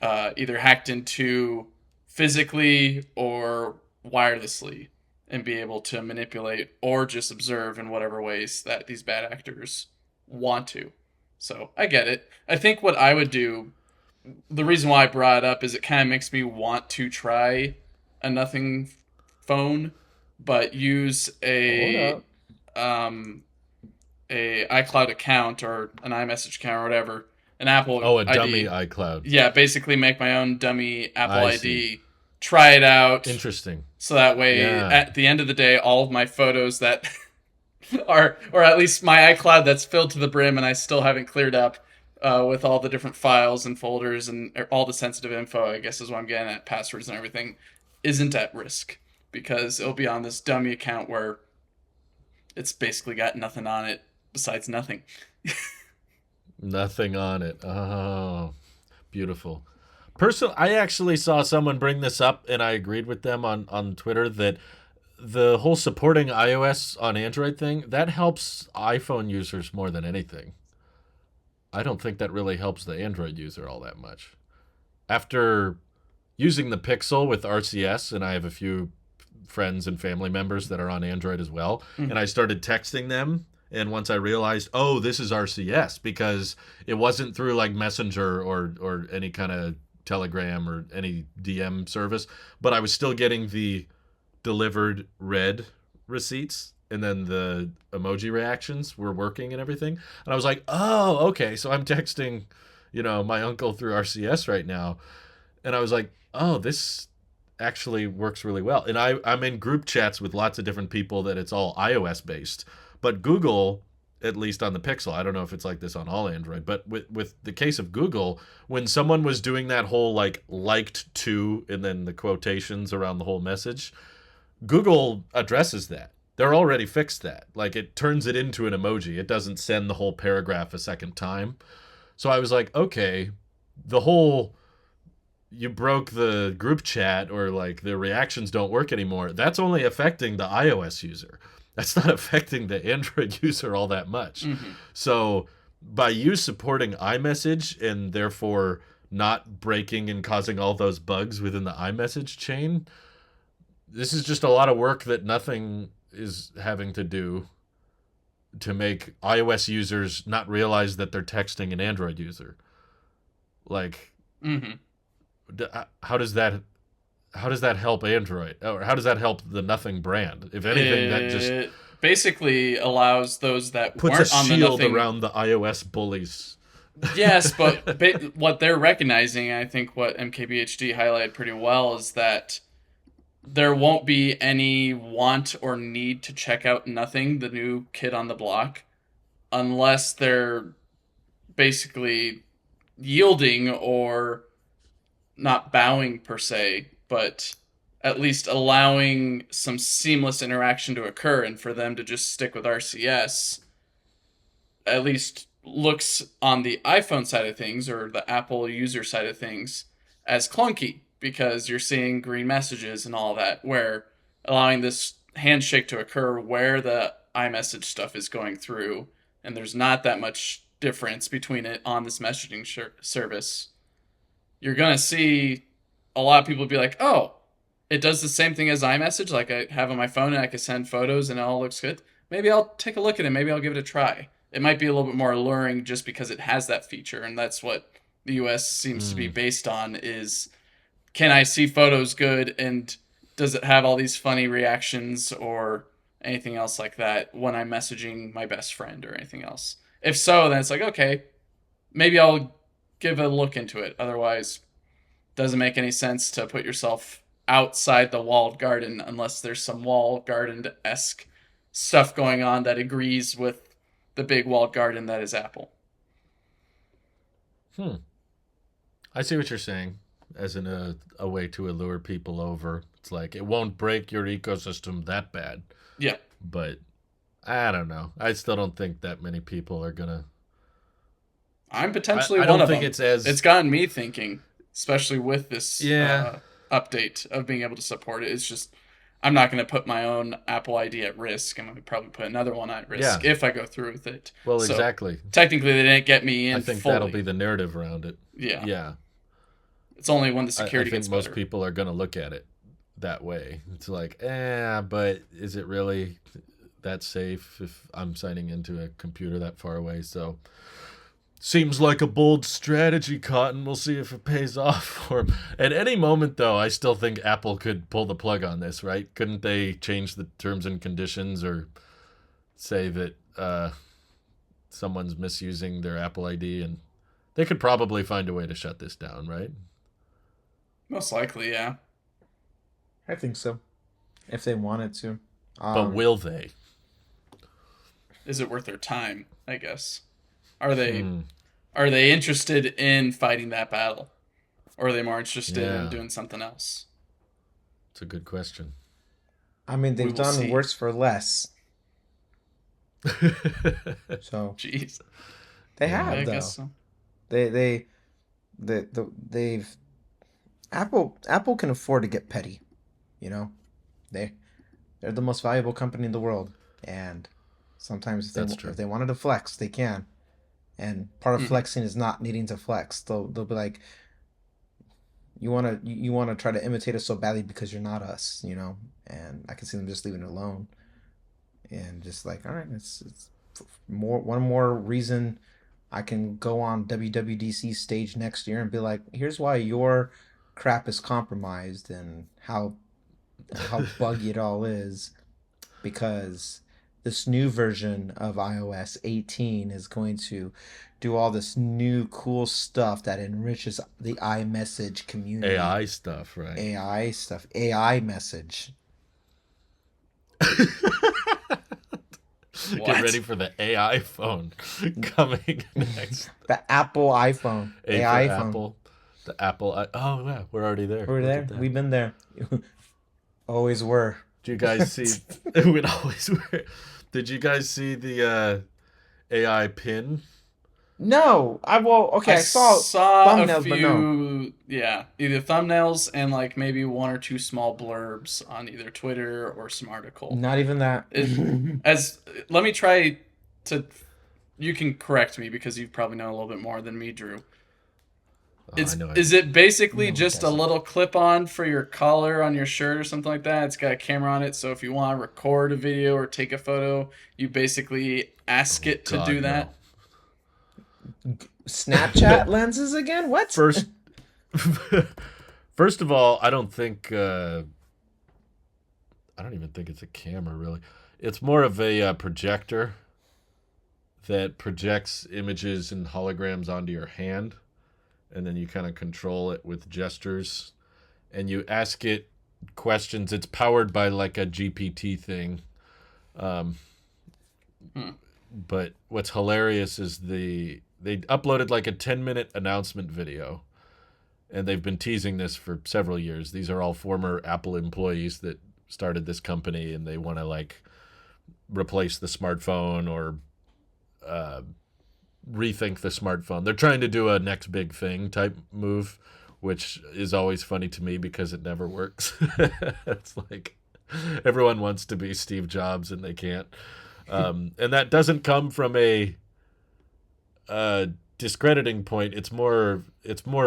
Speaker 2: either hacked into physically or wirelessly and be able to manipulate or just observe in whatever ways that these bad actors want to. So I get it. I think what I would do, the reason why I brought it up is it kind of makes me want to try a nothing phone, but use a iCloud account or an iMessage account or whatever, an Apple
Speaker 1: a dummy iCloud.
Speaker 2: Yeah, basically make my own dummy Apple ID, try it out.
Speaker 1: Interesting.
Speaker 2: So that way, at the end of the day, all of my photos that are, or at least my iCloud that's filled to the brim and I still haven't cleared up with all the different files and folders and all the sensitive info, I guess is what I'm getting at, passwords and everything, isn't at risk. Because it'll be on this dummy account where it's basically got nothing on it besides nothing.
Speaker 1: Nothing on it. Oh, beautiful. I actually saw someone bring this up, and I agreed with them on Twitter that the whole supporting iOS on Android thing, that helps iPhone users more than anything. I don't think that really helps the Android user all that much. After using the Pixel with RCS, and I have a few friends and family members that are on Android as well, and I started texting them, and once I realized, oh, this is RCS, because it wasn't through like Messenger or any kind of Telegram or any DM service, but I was still getting the delivered red receipts, and then the emoji reactions were working and everything, and I was like, oh, okay, so I'm texting my uncle through RCS right now, and I was like, oh, this actually works really well. And I'm in group chats with lots of different people that it's all iOS based. But Google at least on the Pixel. I don't know if it's like this on all Android, but with the case of Google, when someone was doing that whole like liked to and then the quotations around the whole message, Google addresses that. They're already fixed that. Like it turns it into an emoji. It doesn't send the whole paragraph a second time. So I was like, okay, the whole you broke the group chat or like the reactions don't work anymore. That's only affecting the iOS user. That's not affecting the Android user all that much.
Speaker 2: Mm-hmm.
Speaker 1: So by you supporting iMessage and therefore not breaking and causing all those bugs within the iMessage chain, this is just a lot of work that nothing is having to do to make iOS users not realize that they're texting an Android user. Like,
Speaker 2: Mm-hmm.
Speaker 1: how does that help Android, or how does that help the Nothing brand? If anything, that just
Speaker 2: basically allows those that
Speaker 1: puts
Speaker 2: weren't
Speaker 1: a
Speaker 2: on the
Speaker 1: shield
Speaker 2: Nothing
Speaker 1: around the iOS bullies.
Speaker 2: Yes, but what they're recognizing, I think what MKBHD highlighted pretty well, is that there won't be any want or need to check out Nothing, the new kid on the block, unless they're basically yielding or not bowing per se, but at least allowing some seamless interaction to occur, and for them to just stick with RCS at least looks on the iPhone side of things or the Apple user side of things as clunky, because you're seeing green messages and all that, where allowing this handshake to occur where the iMessage stuff is going through, and there's not that much difference between it on this messaging service, you're going to see a lot of people be like, oh, it does the same thing as iMessage, like I have on my phone and I can send photos and it all looks good. Maybe I'll take a look at it. Maybe I'll give it a try. It might be a little bit more alluring just because it has that feature, and that's what the US seems to be based on, is can I see photos good, and does it have all these funny reactions or anything else like that when I'm messaging my best friend or anything else? If so, then it's like, okay, maybe I'll give a look into it. Otherwise, doesn't make any sense to put yourself outside the walled garden unless there's some walled garden-esque stuff going on that agrees with the big walled garden that is Apple.
Speaker 1: I see what you're saying, as in a way to allure people over. It's like, it won't break your ecosystem that bad.
Speaker 2: Yeah.
Speaker 1: But I don't know. I still don't think that many people are gonna.
Speaker 2: I'm potentially
Speaker 1: I
Speaker 2: one
Speaker 1: don't
Speaker 2: of
Speaker 1: think
Speaker 2: them.
Speaker 1: it's as.
Speaker 2: It's gotten me thinking, especially with this
Speaker 1: Yeah.
Speaker 2: update of being able to support it. It's just, I'm not going to put my own Apple ID at risk. I'm going to probably put another one at risk if I go through with it.
Speaker 1: Well,
Speaker 2: So,
Speaker 1: exactly.
Speaker 2: technically, they didn't get me in.
Speaker 1: I think
Speaker 2: fully.
Speaker 1: that'll be the narrative around it.
Speaker 2: Yeah.
Speaker 1: Yeah.
Speaker 2: It's only when the security
Speaker 1: I think
Speaker 2: gets
Speaker 1: most
Speaker 2: better.
Speaker 1: people are going to look at it that way. It's like, but is it really that safe if I'm signing into a computer that far away? So, seems like a bold strategy, Cotton. We'll see if it pays off for him. At any moment, though, I still think Apple could pull the plug on this, right? Couldn't they change the terms and conditions or say that someone's misusing their Apple ID? And they could probably find a way to shut this down, right?
Speaker 2: Most likely, yeah.
Speaker 3: I think so, if they wanted to.
Speaker 1: But will they?
Speaker 2: Is it worth their time, I guess? Are they interested in fighting that battle? Or are they more interested in doing something else?
Speaker 1: It's a good question.
Speaker 3: I mean, they've done worse for less. So
Speaker 2: jeez,
Speaker 3: they have
Speaker 2: I
Speaker 3: though.
Speaker 2: guess so.
Speaker 3: They've Apple can afford to get petty, you know. They're the most valuable company in the world, and sometimes if they wanted to flex, they can. And part of flexing is not needing to flex. They'll be like, you wanna try to imitate us so badly because you're not us, you know. And I can see them just leaving it alone, and just like, all right, it's one more reason I can go on WWDC stage next year and be like, here's why your crap is compromised and how buggy it all is, because this new version of iOS 18 is going to do all this new cool stuff that enriches the iMessage community.
Speaker 1: AI stuff, right?
Speaker 3: AI message.
Speaker 2: Wow.
Speaker 1: get ready for the AI phone coming next.
Speaker 3: The Apple iPhone. AI
Speaker 1: for
Speaker 3: phone.
Speaker 1: Apple. The Apple. Oh yeah, we're already there.
Speaker 3: We're there. We've been there. Always were.
Speaker 1: Did you guys see? We'd always were. Did you guys see the AI pin?
Speaker 3: No, I saw thumbnails,
Speaker 2: a few,
Speaker 3: but no.
Speaker 2: yeah, either thumbnails and like maybe one or two small blurbs on either Twitter or some article.
Speaker 3: Not even that.
Speaker 2: Let me try to. You can correct me because you probably know a little bit more than me, Drew. Is it basically just a little clip-on for your collar on your shirt or something like that? It's got a camera on it, so if you want to record a video or take a photo, you basically ask it to do that.
Speaker 3: No. Snapchat lenses again? What?
Speaker 1: First of all, I don't even think it's a camera, really. It's more of a projector that projects images and holograms onto your hand, and then you kind of control it with gestures, and you ask it questions. It's powered by like a GPT thing. But what's hilarious is they uploaded like a 10-minute announcement video, and they've been teasing this for several years. These are all former Apple employees that started this company, and they want to like replace the smartphone or rethink the smartphone. They're trying to do a next big thing type move, which is always funny to me because it never works. It's like everyone wants to be Steve Jobs and they can't. And that doesn't come from a discrediting point. It's more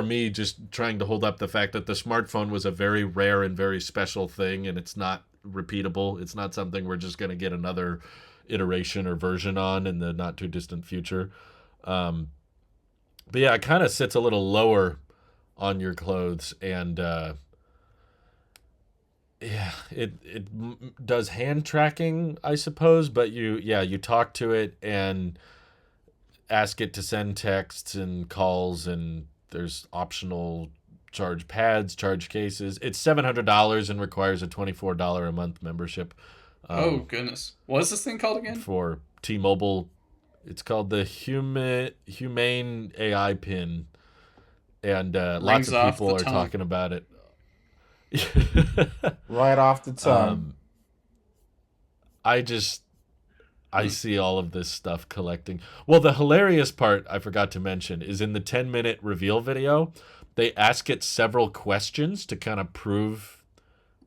Speaker 1: me just trying to hold up the fact that the smartphone was a very rare and very special thing, and it's not repeatable. It's not something we're just going to get another iteration or version on in the not too distant future. But yeah, it kind of sits a little lower on your clothes, and yeah, it does hand tracking, I suppose, but you talk to it and ask it to send texts and calls, and there's optional charge pads, charge cases. It's $700 and requires a $24 a month membership.
Speaker 2: Oh goodness, what is this thing called again?
Speaker 1: For T-Mobile, it's called the Humane AI Pin, and lots of people are talking about it.
Speaker 3: Right off the tongue.
Speaker 1: I see all of this stuff collecting. Well, the hilarious part I forgot to mention is in the 10-minute reveal video, they ask it several questions to kind of prove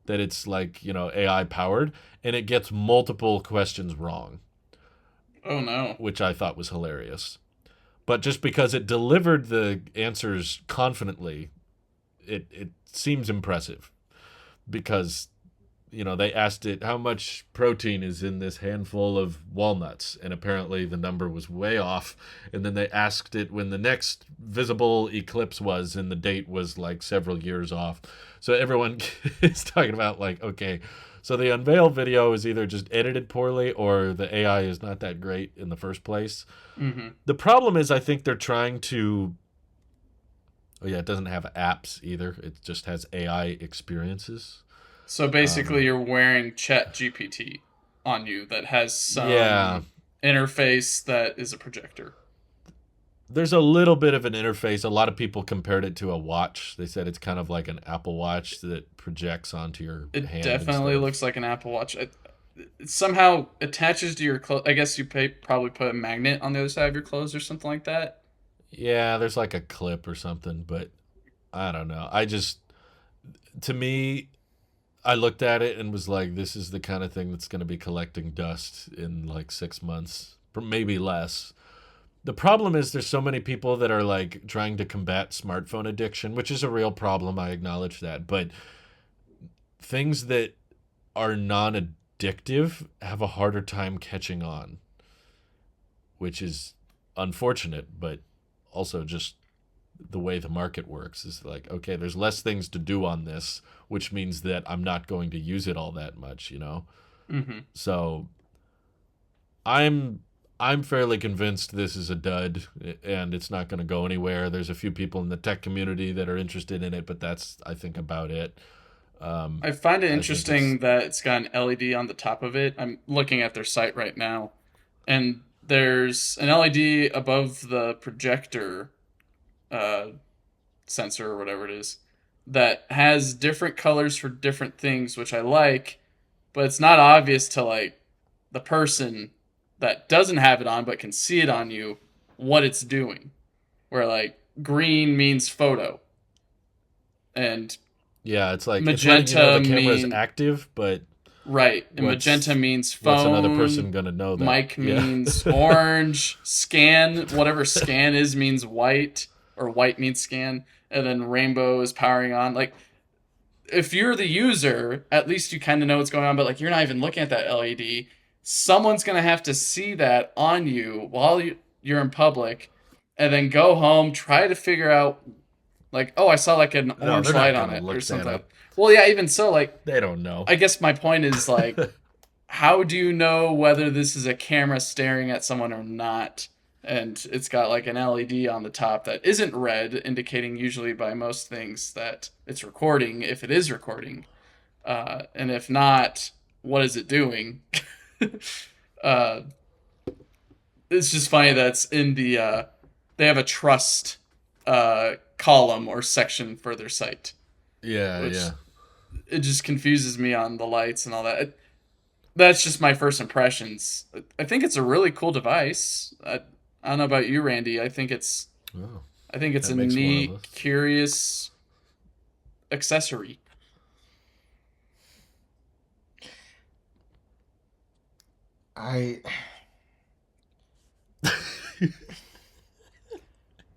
Speaker 1: that it's like, AI powered, and it gets multiple questions wrong.
Speaker 2: Oh no.
Speaker 1: Which I thought was hilarious. But just because it delivered the answers confidently, it seems impressive. Because they asked it how much protein is in this handful of walnuts, and apparently the number was way off. And then they asked it when the next visible eclipse was, and the date was like several years off. So everyone is talking about like, okay, so the unveil video is either just edited poorly or the AI is not that great in the first place.
Speaker 2: Mm-hmm.
Speaker 1: The problem is I think they're trying to... Oh yeah, it doesn't have apps either. It just has AI experiences.
Speaker 2: So basically, you're wearing ChatGPT on you that has some interface that is a projector.
Speaker 1: There's a little bit of an interface. A lot of people compared it to a watch. They said it's kind of like an Apple Watch that projects onto your hand.
Speaker 2: It definitely looks like an Apple Watch. It somehow attaches to your clothes. I guess you probably put a magnet on the other side of your clothes or something like that.
Speaker 1: Yeah, there's like a clip or something, but I don't know. To me, I looked at it and was like, this is the kind of thing that's going to be collecting dust in like 6 months, maybe less. The problem is there's so many people that are like trying to combat smartphone addiction, which is a real problem. I acknowledge that. But things that are non-addictive have a harder time catching on, which is unfortunate, but also just the way the market works is like, okay, there's less things to do on this, which means that I'm not going to use it all that much,
Speaker 2: Mm-hmm.
Speaker 1: So I'm fairly convinced this is a dud and it's not going to go anywhere. There's a few people in the tech community that are interested in it, but that's, I think, about it.
Speaker 2: I find it interesting that it's got an LED on the top of it. I'm looking at their site right now. and there's an LED above the projector uh, sensor or whatever it is that has different colors for different things, which I like, but it's not obvious to like the person that doesn't have it on but can see it on you what it's doing. Where like green means photo, and
Speaker 1: Yeah, it's like it's letting you know
Speaker 2: magenta
Speaker 1: the camera is
Speaker 2: mean
Speaker 1: active, but
Speaker 2: right, and magenta means
Speaker 1: what's another
Speaker 2: phone.
Speaker 1: person gonna know that?
Speaker 2: Mic
Speaker 1: Yeah.
Speaker 2: means orange. Scan, whatever scan is, means white, or white means scan, and then rainbow is powering on. Like, if you're the user, at least you kind of know what's going on, but like you're not even looking at that LED. Someone's gonna have to see that on you while you're in public, and then go home, try to figure out, like, oh, I saw like an
Speaker 1: No,
Speaker 2: orange
Speaker 1: they're not
Speaker 2: light on
Speaker 1: gonna
Speaker 2: it
Speaker 1: look
Speaker 2: or
Speaker 1: that
Speaker 2: something.
Speaker 1: up.
Speaker 2: Well, yeah, even so, like,
Speaker 1: They don't know.
Speaker 2: I guess my point is like, how do you know whether this is a camera staring at someone or not? And it's got like an LED on the top that isn't red, indicating usually by most things that it's recording, if it is recording. And if not, what is it doing? uh, it's just funny that it's in the, they have a trust column or section for their site.
Speaker 1: Yeah,
Speaker 2: Which
Speaker 1: yeah.
Speaker 2: It just confuses me on the lights and all that. That's just my first impressions. I think it's a really cool device. I don't know about you, Randy.
Speaker 1: Oh,
Speaker 2: I think it's
Speaker 1: that
Speaker 2: a
Speaker 1: makes one of
Speaker 2: neat,
Speaker 1: us.
Speaker 2: curious accessory.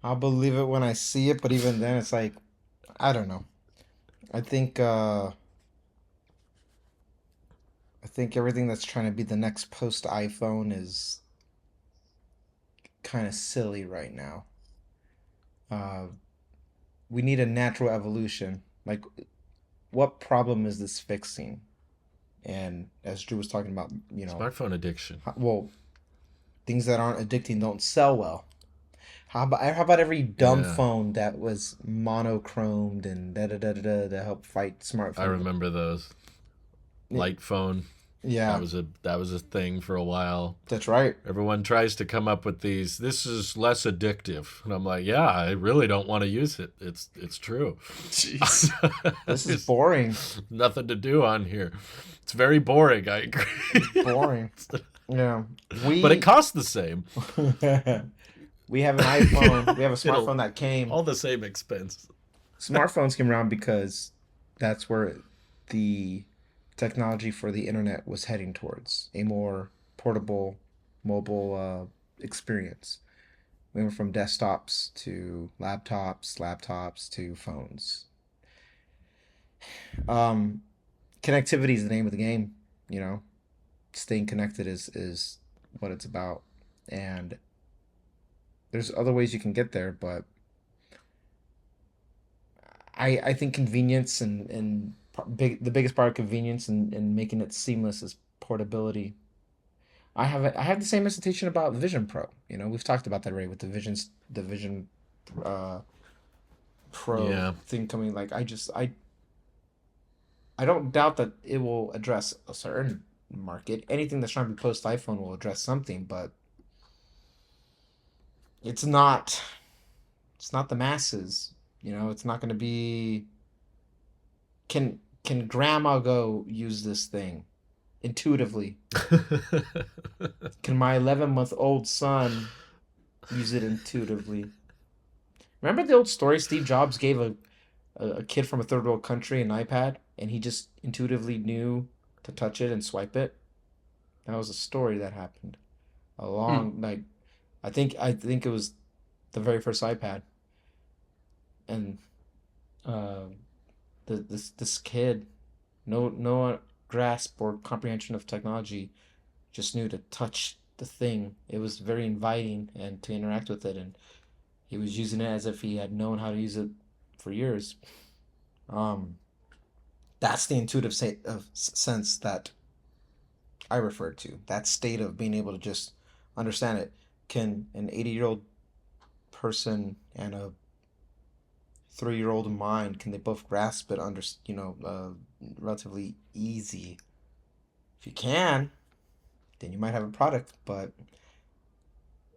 Speaker 3: I'll believe it when I see it, but even then, it's like, I don't know. I think uh, I think everything that's trying to be the next post iPhone is kind of silly right now. Uh, we need a natural evolution. Like, what problem is this fixing? And as Drew was talking about,
Speaker 1: Smartphone addiction.
Speaker 3: well, things that aren't addicting don't sell well. How about every dumb
Speaker 1: Yeah,
Speaker 3: phone that was monochromed and da da da da da to help fight
Speaker 1: I
Speaker 3: smartphone?
Speaker 1: remember those. Light phone.
Speaker 3: Yeah,
Speaker 1: That was a thing for a while.
Speaker 3: that's right.
Speaker 1: Everyone tries to come up with these. This is less addictive, and I'm like, yeah, I really don't want to use it. It's true.
Speaker 2: Jeez.
Speaker 3: This is
Speaker 1: There's
Speaker 3: boring.
Speaker 1: nothing to do on here. It's very boring. I
Speaker 3: It's
Speaker 1: agree.
Speaker 3: boring. Yeah,
Speaker 1: But it costs the same.
Speaker 3: we have an iPhone. We have a
Speaker 1: It'll
Speaker 3: smartphone that came.
Speaker 1: all the same expense.
Speaker 3: Smartphones came around because that's where the technology for the internet was heading towards a more portable, mobile experience. We went from desktops to laptops to phones. Um, Connectivity is the name of the game. You know, staying connected is what it's about, and there's other ways you can get there, but I think convenience and the biggest part of convenience and making it seamless is portability. I have the same hesitation about Vision Pro. We've talked about that already with the Vision uh, Pro
Speaker 1: Yeah.
Speaker 3: thing coming. Like I don't doubt that it will address a certain market. Anything that's trying to be post iPhone will address something, but it's not it's not the masses. It's not going to be. Can grandma go use this thing intuitively? Can my 11-month-old son use it intuitively? Remember the old story? Steve Jobs gave a kid from a third world country an iPad, and he just intuitively knew to touch it and swipe it. That was a story that happened a
Speaker 2: Hmm.
Speaker 3: long like I think it was the very first iPad, and uh, this kid, no grasp or comprehension of technology, just knew to touch the thing. It was very inviting and to interact with it, and he was using it as if he had known how to use it for years. Um, that's the intuitive sense that I referred to. That state of being able to just understand it. Can an 80-year-old person and a 3-year-old mind, can they both grasp it under relatively easy? If you can, then you might have a product. But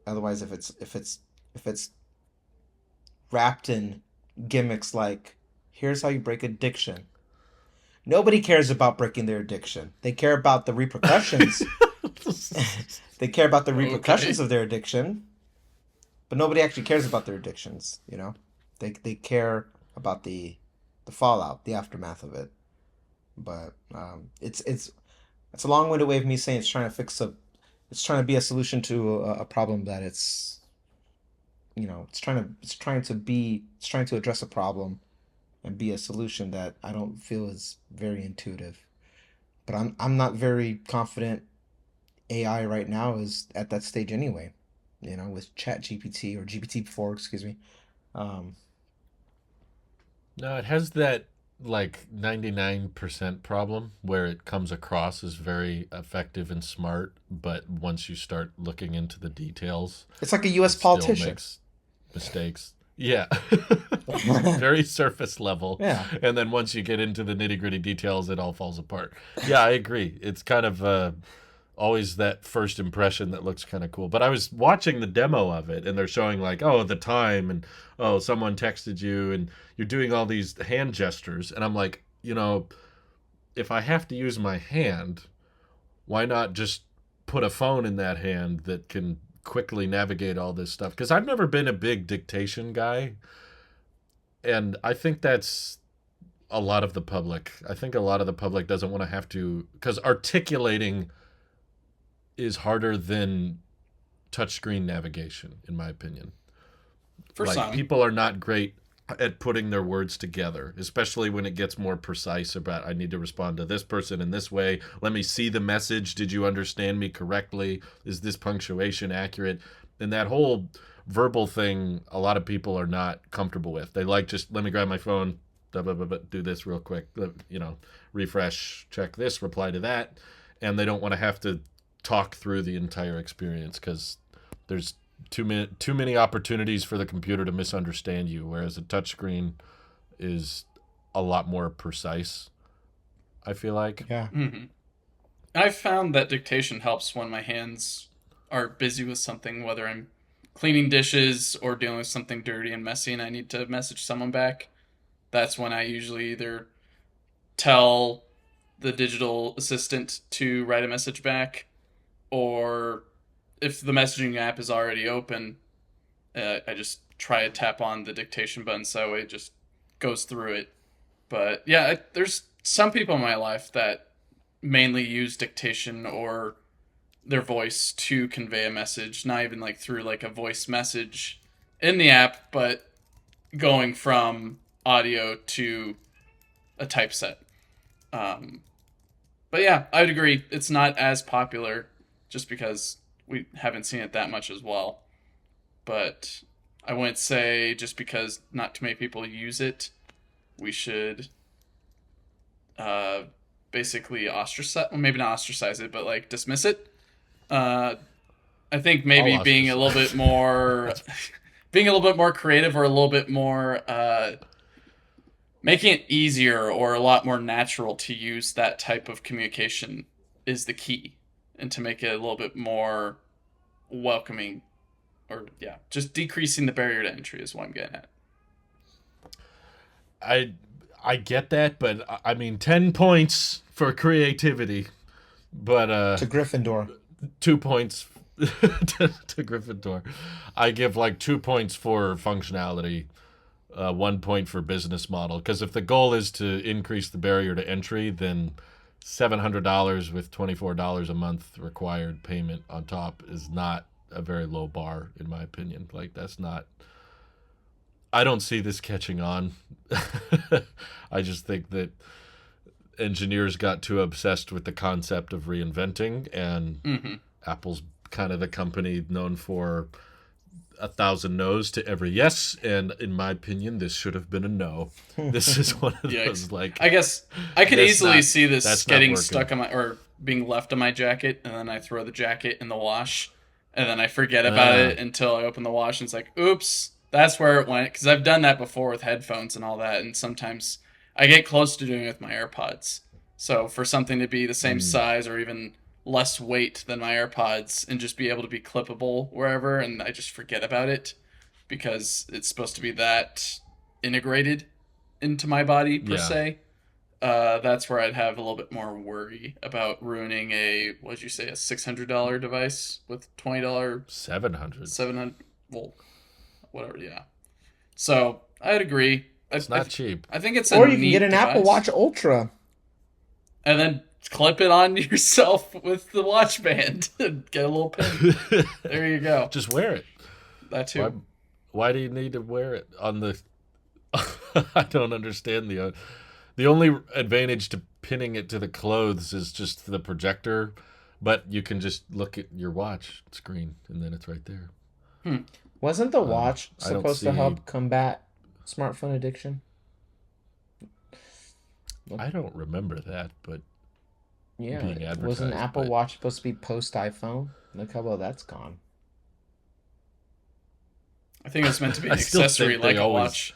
Speaker 3: Otherwise, if it's wrapped in gimmicks like here's how you break addiction. Nobody cares about breaking their addiction. They care about the repercussions. They care about the repercussions of their addiction, but nobody actually cares about their addictions. You know, they care about the fallout, the aftermath of it. But it's a long-winded way of me saying it's trying to be a solution to a problem that it's trying to address a problem and be a solution that I don't feel is very intuitive. But I'm not very confident AI right now is at that stage anyway. With Chat GPT or GPT-4, excuse me. Um,
Speaker 1: No, it has that like 99% problem where it comes across as very effective and smart, but once you start looking into the details,
Speaker 3: it's like a U.S.
Speaker 1: it still
Speaker 3: politician.
Speaker 1: makes mistakes. Yeah. Very surface level.
Speaker 3: Yeah.
Speaker 1: And then once you get into the nitty gritty details, it all falls apart. Yeah, I agree. It's kind of always that first impression that looks kind of cool. But I was watching the demo of it, and they're showing like, oh, the time, and oh, someone texted you, and you're doing all these hand gestures, and I'm like, if I have to use my hand, why not just put a phone in that hand that can quickly navigate all this stuff? Because I've never been a big dictation guy, and I think that's a lot of the public. I think a lot of the public doesn't want to have to, because articulating is harder than touchscreen navigation, in my opinion.
Speaker 2: For some.
Speaker 1: People are not great at putting their words together, especially when it gets more precise about, I need to respond to this person in this way. Let me see the message. Did you understand me correctly? Is this punctuation accurate? And that whole verbal thing, a lot of people are not comfortable with. They like, just let me grab my phone, do this real quick, refresh, check this, reply to that. And they don't want to have to talk through the entire experience because there's too many opportunities for the computer to misunderstand you, whereas a touchscreen is a lot more precise, I feel like.
Speaker 3: Yeah.
Speaker 2: Mm-hmm. I've found that dictation helps when my hands are busy with something, whether I'm cleaning dishes or dealing with something dirty and messy and I need to message someone back. That's when I usually either tell the digital assistant to write a message back, or if the messaging app is already open, I just try to tap on the dictation button so it just goes through it. But yeah, there's some people in my life that mainly use dictation or their voice to convey a message, not even like through like a voice message in the app, but going from audio to a typeset. But yeah, I would agree. It's not as popular just because we haven't seen it that much as well. But I wouldn't say just because not too many people use it, we should basically ostracize, well, maybe not ostracize it, but like dismiss it. I think maybe being a little bit more creative, or a little bit more making it easier or a lot more natural to use that type of communication is the key, and to make it a little bit more welcoming, or just decreasing the barrier to entry is what I'm getting at.
Speaker 1: I get that, but I mean 10 points for creativity, but
Speaker 3: to Gryffindor.
Speaker 1: 2 points to Gryffindor. I give like 2 points for functionality, 1 point for business model, because if the goal is to increase the barrier to entry, then $700 with $24 a month required payment on top is not a very low bar, in my opinion. Like, that's not, I don't see this catching on. I just think that engineers got too obsessed with the concept of reinventing, and Apple's kind of the company known for 1,000 no's to every yes, and in my opinion, this should have been a no. This is one of those, like,
Speaker 2: I guess I could easily see this getting stuck on or being left on my jacket, and then I throw the jacket in the wash, and then I forget about it until I open the wash, and it's like, oops, that's where it went. Because I've done that before with headphones and all that, and sometimes I get close to doing it with my AirPods. So for something to be the same size or even less weight than my AirPods and just be able to be clippable wherever, and I just forget about it because it's supposed to be that integrated into my body per se. That's where I'd have a little bit more worry about ruining a, what'd you say, a $600 device with $20 700, well, whatever. Yeah, so I'd agree.
Speaker 1: It's not cheap.
Speaker 2: I think it's
Speaker 3: or you can get an Apple Watch Ultra
Speaker 2: and then clip it on yourself with the watch band and get a little pin. There you go.
Speaker 1: Just wear it.
Speaker 2: That too.
Speaker 1: Why do you need to wear it on the? I don't understand the only advantage to pinning it to the clothes is just the projector, but you can just look at your watch screen and then it's right there.
Speaker 3: Wasn't the watch supposed to help combat smartphone addiction?
Speaker 1: I don't remember that, but
Speaker 3: yeah, wasn't Apple Watch supposed to be post iPhone? Look how well that's gone.
Speaker 2: I think it's meant to be an accessory like a watch.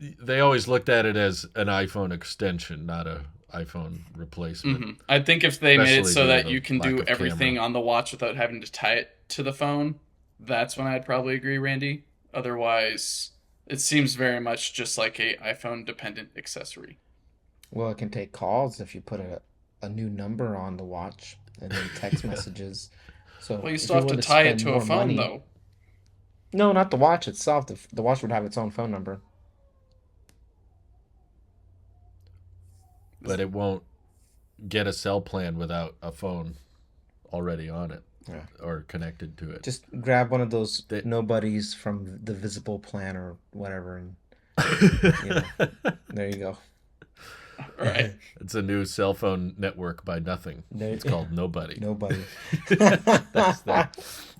Speaker 1: They always looked at it as an iPhone extension, not a iPhone replacement.
Speaker 2: Mm-hmm. I think if they made it so that you can do everything on the watch without having to tie it to the phone, that's when I'd probably agree, Randy. Otherwise, it seems very much just like a iPhone dependent accessory.
Speaker 3: Well, it can take calls if you put a new number on the watch and then text messages. So
Speaker 2: well, you still have to tie it to a phone, though.
Speaker 3: No, not the watch itself. The watch would have its own phone number.
Speaker 1: But it won't get a cell plan without a phone already on it or connected to it.
Speaker 3: Just grab one of those nobodies from the Visible plan or whatever, and there you go.
Speaker 2: Right.
Speaker 1: It's a new cell phone network by Nothing. It's called Nobody.
Speaker 3: Nobody.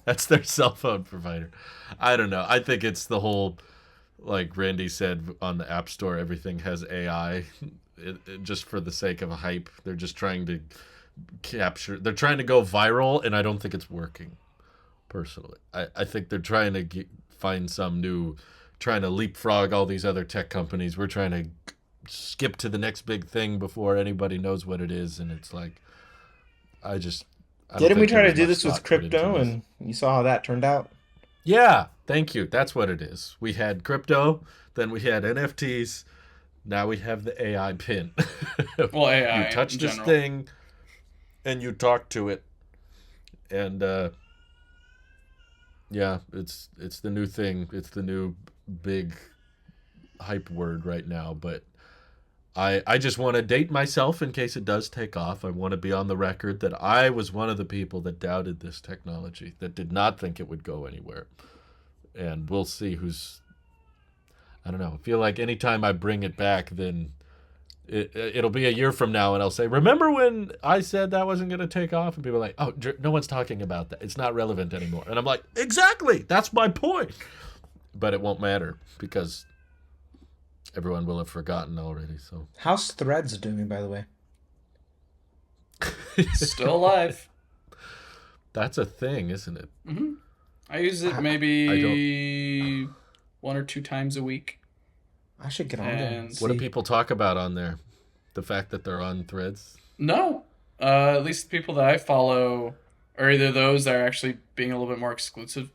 Speaker 1: That's their cell phone provider. I don't know. I think it's the whole, like Randy said, on the App Store, everything has AI. Just for the sake of a hype. They're just trying to they're trying to go viral, and I don't think it's working, personally. I think they're trying to find trying to leapfrog all these other tech companies. We're trying to skip to the next big thing before anybody knows what it is, and it's like,
Speaker 3: didn't we try to do this with crypto, and you saw how that turned out?
Speaker 1: Yeah, thank you. That's what it is. We had crypto, then we had NFTs. Now we have the AI pin.
Speaker 2: Well, AI.
Speaker 1: You touch this thing, and you talk to it, and it's the new thing. It's the new big hype word right now. But I just want to date myself in case it does take off. I want to be on the record that I was one of the people that doubted this technology, that did not think it would go anywhere, and we'll see who's. I don't know. I feel like anytime I bring it back, then it'll be a year from now, and I'll say, remember when I said that wasn't going to take off? And people are like, oh, no one's talking about that. It's not relevant anymore. And I'm like, exactly. That's my point. But it won't matter because everyone will have forgotten already. So
Speaker 3: how's Threads doing, by the way?
Speaker 2: Still alive.
Speaker 1: That's a thing, isn't it?
Speaker 2: Mm-hmm. I use it maybe 1 or 2 times a week.
Speaker 3: I should get on there.
Speaker 1: What do people talk about on there? The fact that they're on Threads?
Speaker 2: No. At least the people that I follow are either those that are actually being a little bit more exclusive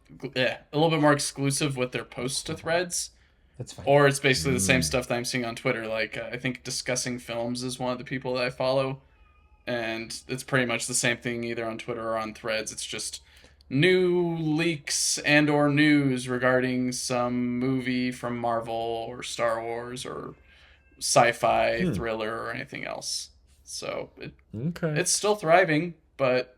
Speaker 2: with their posts to Threads.
Speaker 3: That's fine.
Speaker 2: Or it's basically the same stuff that I'm seeing on Twitter. Like, I think Discussing Films is one of the people that I follow. And it's pretty much the same thing either on Twitter or on Threads. It's just new leaks and or news regarding some movie from Marvel or Star Wars or sci-fi thriller or anything else. So it's still thriving, but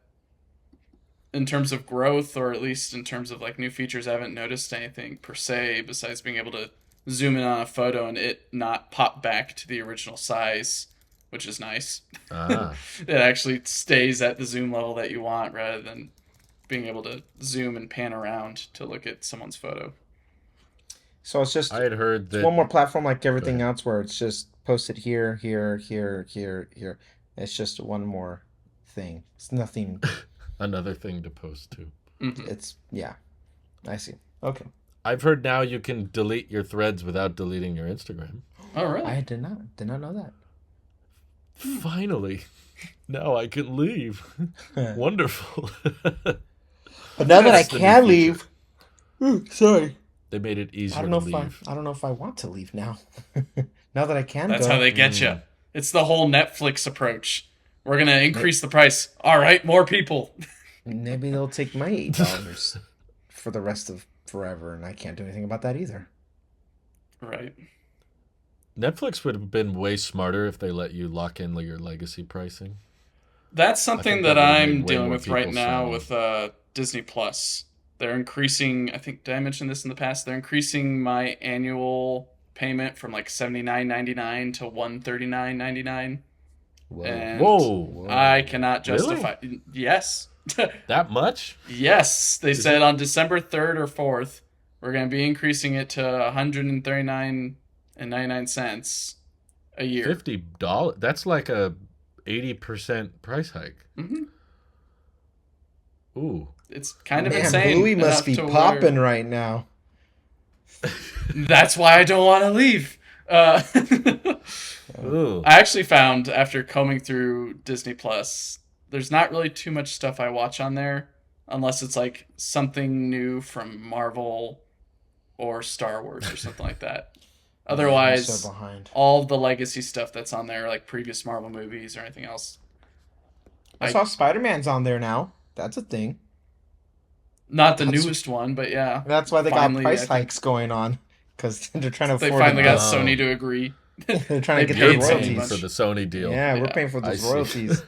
Speaker 2: in terms of growth, or at least in terms of like new features, I haven't noticed anything per se besides being able to zoom in on a photo and it not pop back to the original size, which is nice. It actually stays at the zoom level that you want rather than being able to zoom and pan around to look at someone's photo.
Speaker 3: So it's just
Speaker 1: I had heard that
Speaker 3: one more platform like everything else where it's just posted here. It's just one more thing. It's nothing.
Speaker 1: Another thing to post to.
Speaker 2: Mm-hmm.
Speaker 3: It's I see. Okay.
Speaker 1: I've heard now you can delete your Threads without deleting your Instagram.
Speaker 2: Oh, really?
Speaker 3: I did not know that.
Speaker 1: Finally, now I can leave. Wonderful.
Speaker 3: But now that I
Speaker 1: That's the new
Speaker 3: can
Speaker 1: feature.
Speaker 3: leave, sorry,
Speaker 1: They made it
Speaker 3: I
Speaker 1: easier
Speaker 3: don't
Speaker 1: to
Speaker 3: know
Speaker 1: leave.
Speaker 3: I don't know if I want to leave now. Now that I can
Speaker 2: That's
Speaker 3: go.
Speaker 2: how they get you. It's the whole Netflix approach. We're gonna increase the price. All right, more people.
Speaker 3: Maybe they'll take my $8 for the rest of forever, and I can't do anything about that either.
Speaker 2: Right.
Speaker 1: Netflix would have been way smarter if they let you lock in your legacy pricing.
Speaker 2: That's
Speaker 1: I
Speaker 2: something
Speaker 1: think
Speaker 2: that
Speaker 1: that would have
Speaker 2: I'm
Speaker 1: made way
Speaker 2: dealing
Speaker 1: more
Speaker 2: with right
Speaker 1: people
Speaker 2: now
Speaker 1: sign
Speaker 2: with
Speaker 1: in.
Speaker 2: Disney Plus. They're increasing. I think did I mention this in the past? They're increasing my annual payment from like $79.99 to $139.99,
Speaker 3: Whoa.
Speaker 2: and
Speaker 1: Whoa.
Speaker 2: I cannot
Speaker 1: Really?
Speaker 2: justify. Yes,
Speaker 1: That much?
Speaker 2: yes. They
Speaker 1: Is
Speaker 2: said
Speaker 1: it
Speaker 2: on December 3rd or 4th we're going to be increasing it to $139.99 a year.
Speaker 1: $50? That's like a 80% price hike.
Speaker 2: hmm
Speaker 1: Ooh.
Speaker 2: It's kind of
Speaker 3: Man,
Speaker 2: insane
Speaker 3: Bluey must
Speaker 2: enough
Speaker 3: be
Speaker 2: to where
Speaker 3: popping right now.
Speaker 2: that's why I don't want to leave.
Speaker 1: Ooh.
Speaker 2: I actually found after combing through Disney Plus, there's not really too much stuff I watch on there unless it's like something new from Marvel or Star Wars or something like that.
Speaker 3: Man, I'm so
Speaker 2: Otherwise,
Speaker 3: behind.
Speaker 2: all the legacy stuff that's on there, like previous Marvel movies or anything else,
Speaker 3: I
Speaker 2: I
Speaker 3: saw Spider-Man's on there now. That's a thing.
Speaker 2: not the
Speaker 3: That's
Speaker 2: newest one, but yeah,
Speaker 3: that's why they got
Speaker 2: finally,
Speaker 3: price
Speaker 2: I think
Speaker 3: hikes going on, because they're trying to
Speaker 2: they
Speaker 3: afford to
Speaker 2: finally got
Speaker 3: get.
Speaker 2: Sony
Speaker 1: Oh.
Speaker 2: to agree.
Speaker 3: They're trying
Speaker 2: They
Speaker 3: to get
Speaker 1: You're
Speaker 3: those
Speaker 2: paid Sony a
Speaker 1: paying for
Speaker 3: royalties.
Speaker 1: the
Speaker 2: bunch.
Speaker 1: Sony deal.
Speaker 3: Yeah, we're
Speaker 2: Yeah.
Speaker 3: paying for
Speaker 1: I
Speaker 3: those
Speaker 1: see.
Speaker 3: royalties,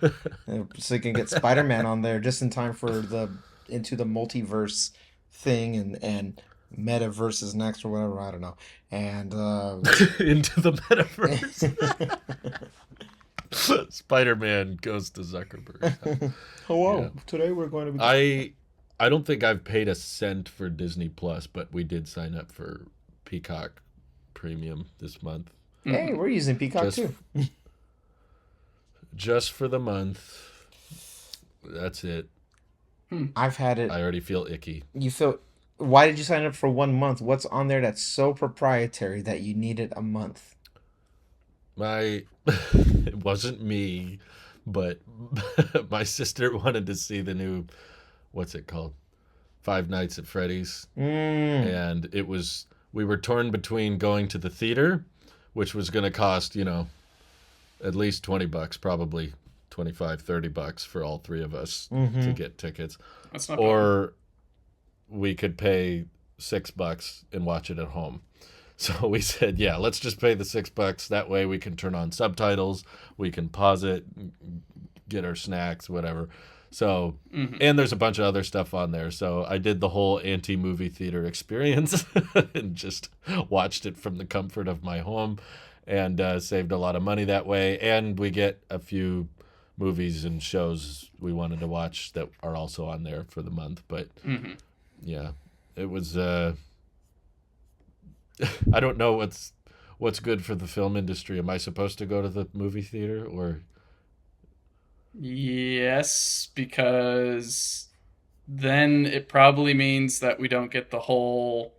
Speaker 3: so you can get Spider-Man on there just in time for the into the multiverse thing and metaverse is next or whatever. I don't know. And
Speaker 1: Into the metaverse. Spider-Man goes to Zuckerberg.
Speaker 3: hello.
Speaker 1: Yeah.
Speaker 3: Today we're going to be.
Speaker 1: I don't think I've paid a cent for Disney Plus, but we did sign up for Peacock Premium this month.
Speaker 3: Hey, we're using Peacock
Speaker 1: Just
Speaker 3: too.
Speaker 1: just for the month. That's it.
Speaker 3: I've had it.
Speaker 1: I already feel icky.
Speaker 3: You feel. Why did you sign up for 1 month? What's on there that's so proprietary that you needed a month?
Speaker 1: It wasn't me, but my sister wanted to see the new, what's it called? Five Nights at Freddy's. And we were torn between going to the theater, which was going to cost, at least $20, probably 25, $30 for all three of us to get tickets.
Speaker 2: That's not bad.
Speaker 1: Or we could pay $6 and watch it at home. So we said, yeah, let's just pay the $6. That way we can turn on subtitles, we can pause it, get our snacks, whatever. So, and there's a bunch of other stuff on there. So I did the whole anti-movie theater experience and just watched it from the comfort of my home and saved a lot of money that way. And we get a few movies and shows we wanted to watch that are also on there for the month. But yeah, it was... I don't know what's good for the film industry. Am I supposed to go to the movie theater or?
Speaker 2: Yes, because then it probably means that we don't get the whole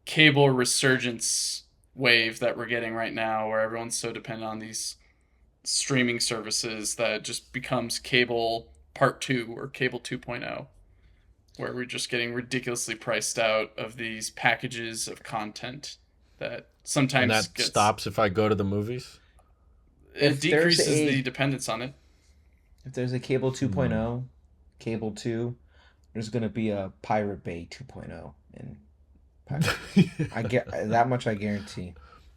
Speaker 2: cable resurgence wave that we're getting right now, where everyone's so dependent on these streaming services that it just becomes cable part 2 or cable 2.0, where we're just getting ridiculously priced out of these packages of content that sometimes
Speaker 1: And that stops if I go to the movies?
Speaker 2: it
Speaker 3: If there's
Speaker 2: decreases
Speaker 3: a-
Speaker 2: the dependence on it.
Speaker 3: If there's a cable 2.0, cable 2, there's gonna be a Pirate Bay 2.0, and I get that much. I guarantee.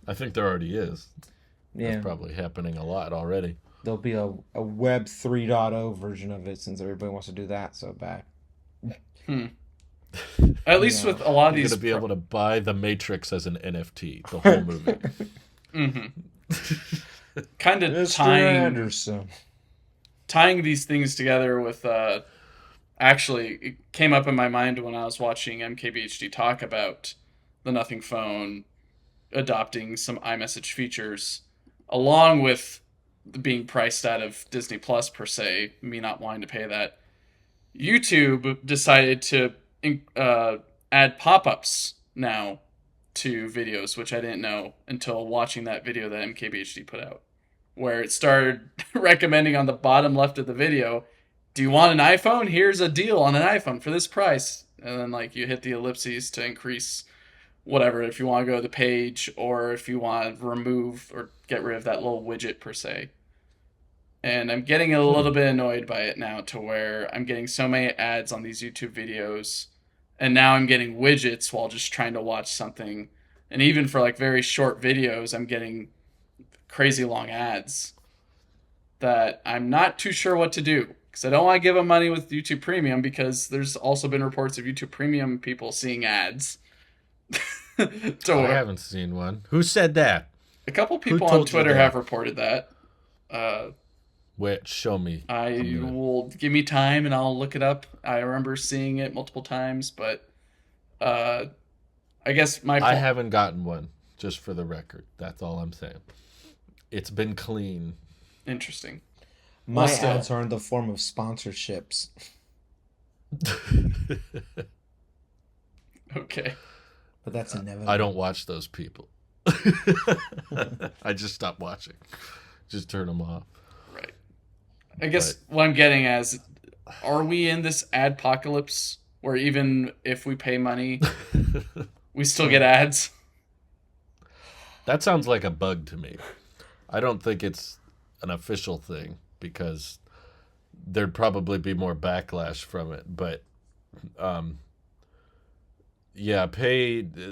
Speaker 1: I think there already is.
Speaker 3: Yeah,
Speaker 1: That's probably happening a lot already.
Speaker 3: there'll be a Web 3.0 version of it since everybody wants to do that so bad.
Speaker 2: At least
Speaker 3: Yeah.
Speaker 2: with a lot of
Speaker 1: You're
Speaker 2: these
Speaker 1: going to be able to buy The Matrix as an NFT, the whole movie.
Speaker 2: kind of
Speaker 3: Mr.
Speaker 2: tying
Speaker 3: Anderson.
Speaker 2: these things together with actually it came up in my mind when I was watching MKBHD talk about the Nothing Phone adopting some iMessage features along with being priced out of Disney Plus per se, me not wanting to pay that. YouTube decided to add pop-ups now to videos, which I didn't know until watching that video that MKBHD put out. where it started recommending on the bottom left of the video, do you want an iPhone? Here's a deal on an iPhone for this price. And then like you hit the ellipses to increase whatever, if you want to go to the page or if you want to remove or get rid of that little widget per se. And I'm getting a little bit annoyed by it now, to where I'm getting so many ads on these YouTube videos, and now I'm getting widgets while just trying to watch something. And even for like very short videos, I'm getting crazy long ads that I'm not too sure what to do, because I don't want to give them money with YouTube Premium, because there's also been reports of YouTube Premium people seeing ads.
Speaker 1: I haven't seen one. Who said that?
Speaker 2: A couple people on Twitter have reported that.
Speaker 1: Which, show me.
Speaker 2: I will give me time and I'll look it up. I remember seeing it multiple times, but I guess
Speaker 1: I haven't gotten one, just for the record. That's all I'm saying. It's been clean.
Speaker 2: Interesting.
Speaker 3: My ads are in the form of sponsorships.
Speaker 2: Okay.
Speaker 3: But that's inevitable.
Speaker 1: I don't watch those people. I just stop watching. Just turn them off.
Speaker 2: Right. I guess what I'm getting as, are we in this adpocalypse where even if we pay money, we still get ads?
Speaker 1: That sounds like a bug to me. I don't think it's an official thing, because there'd probably be more backlash from it. But yeah,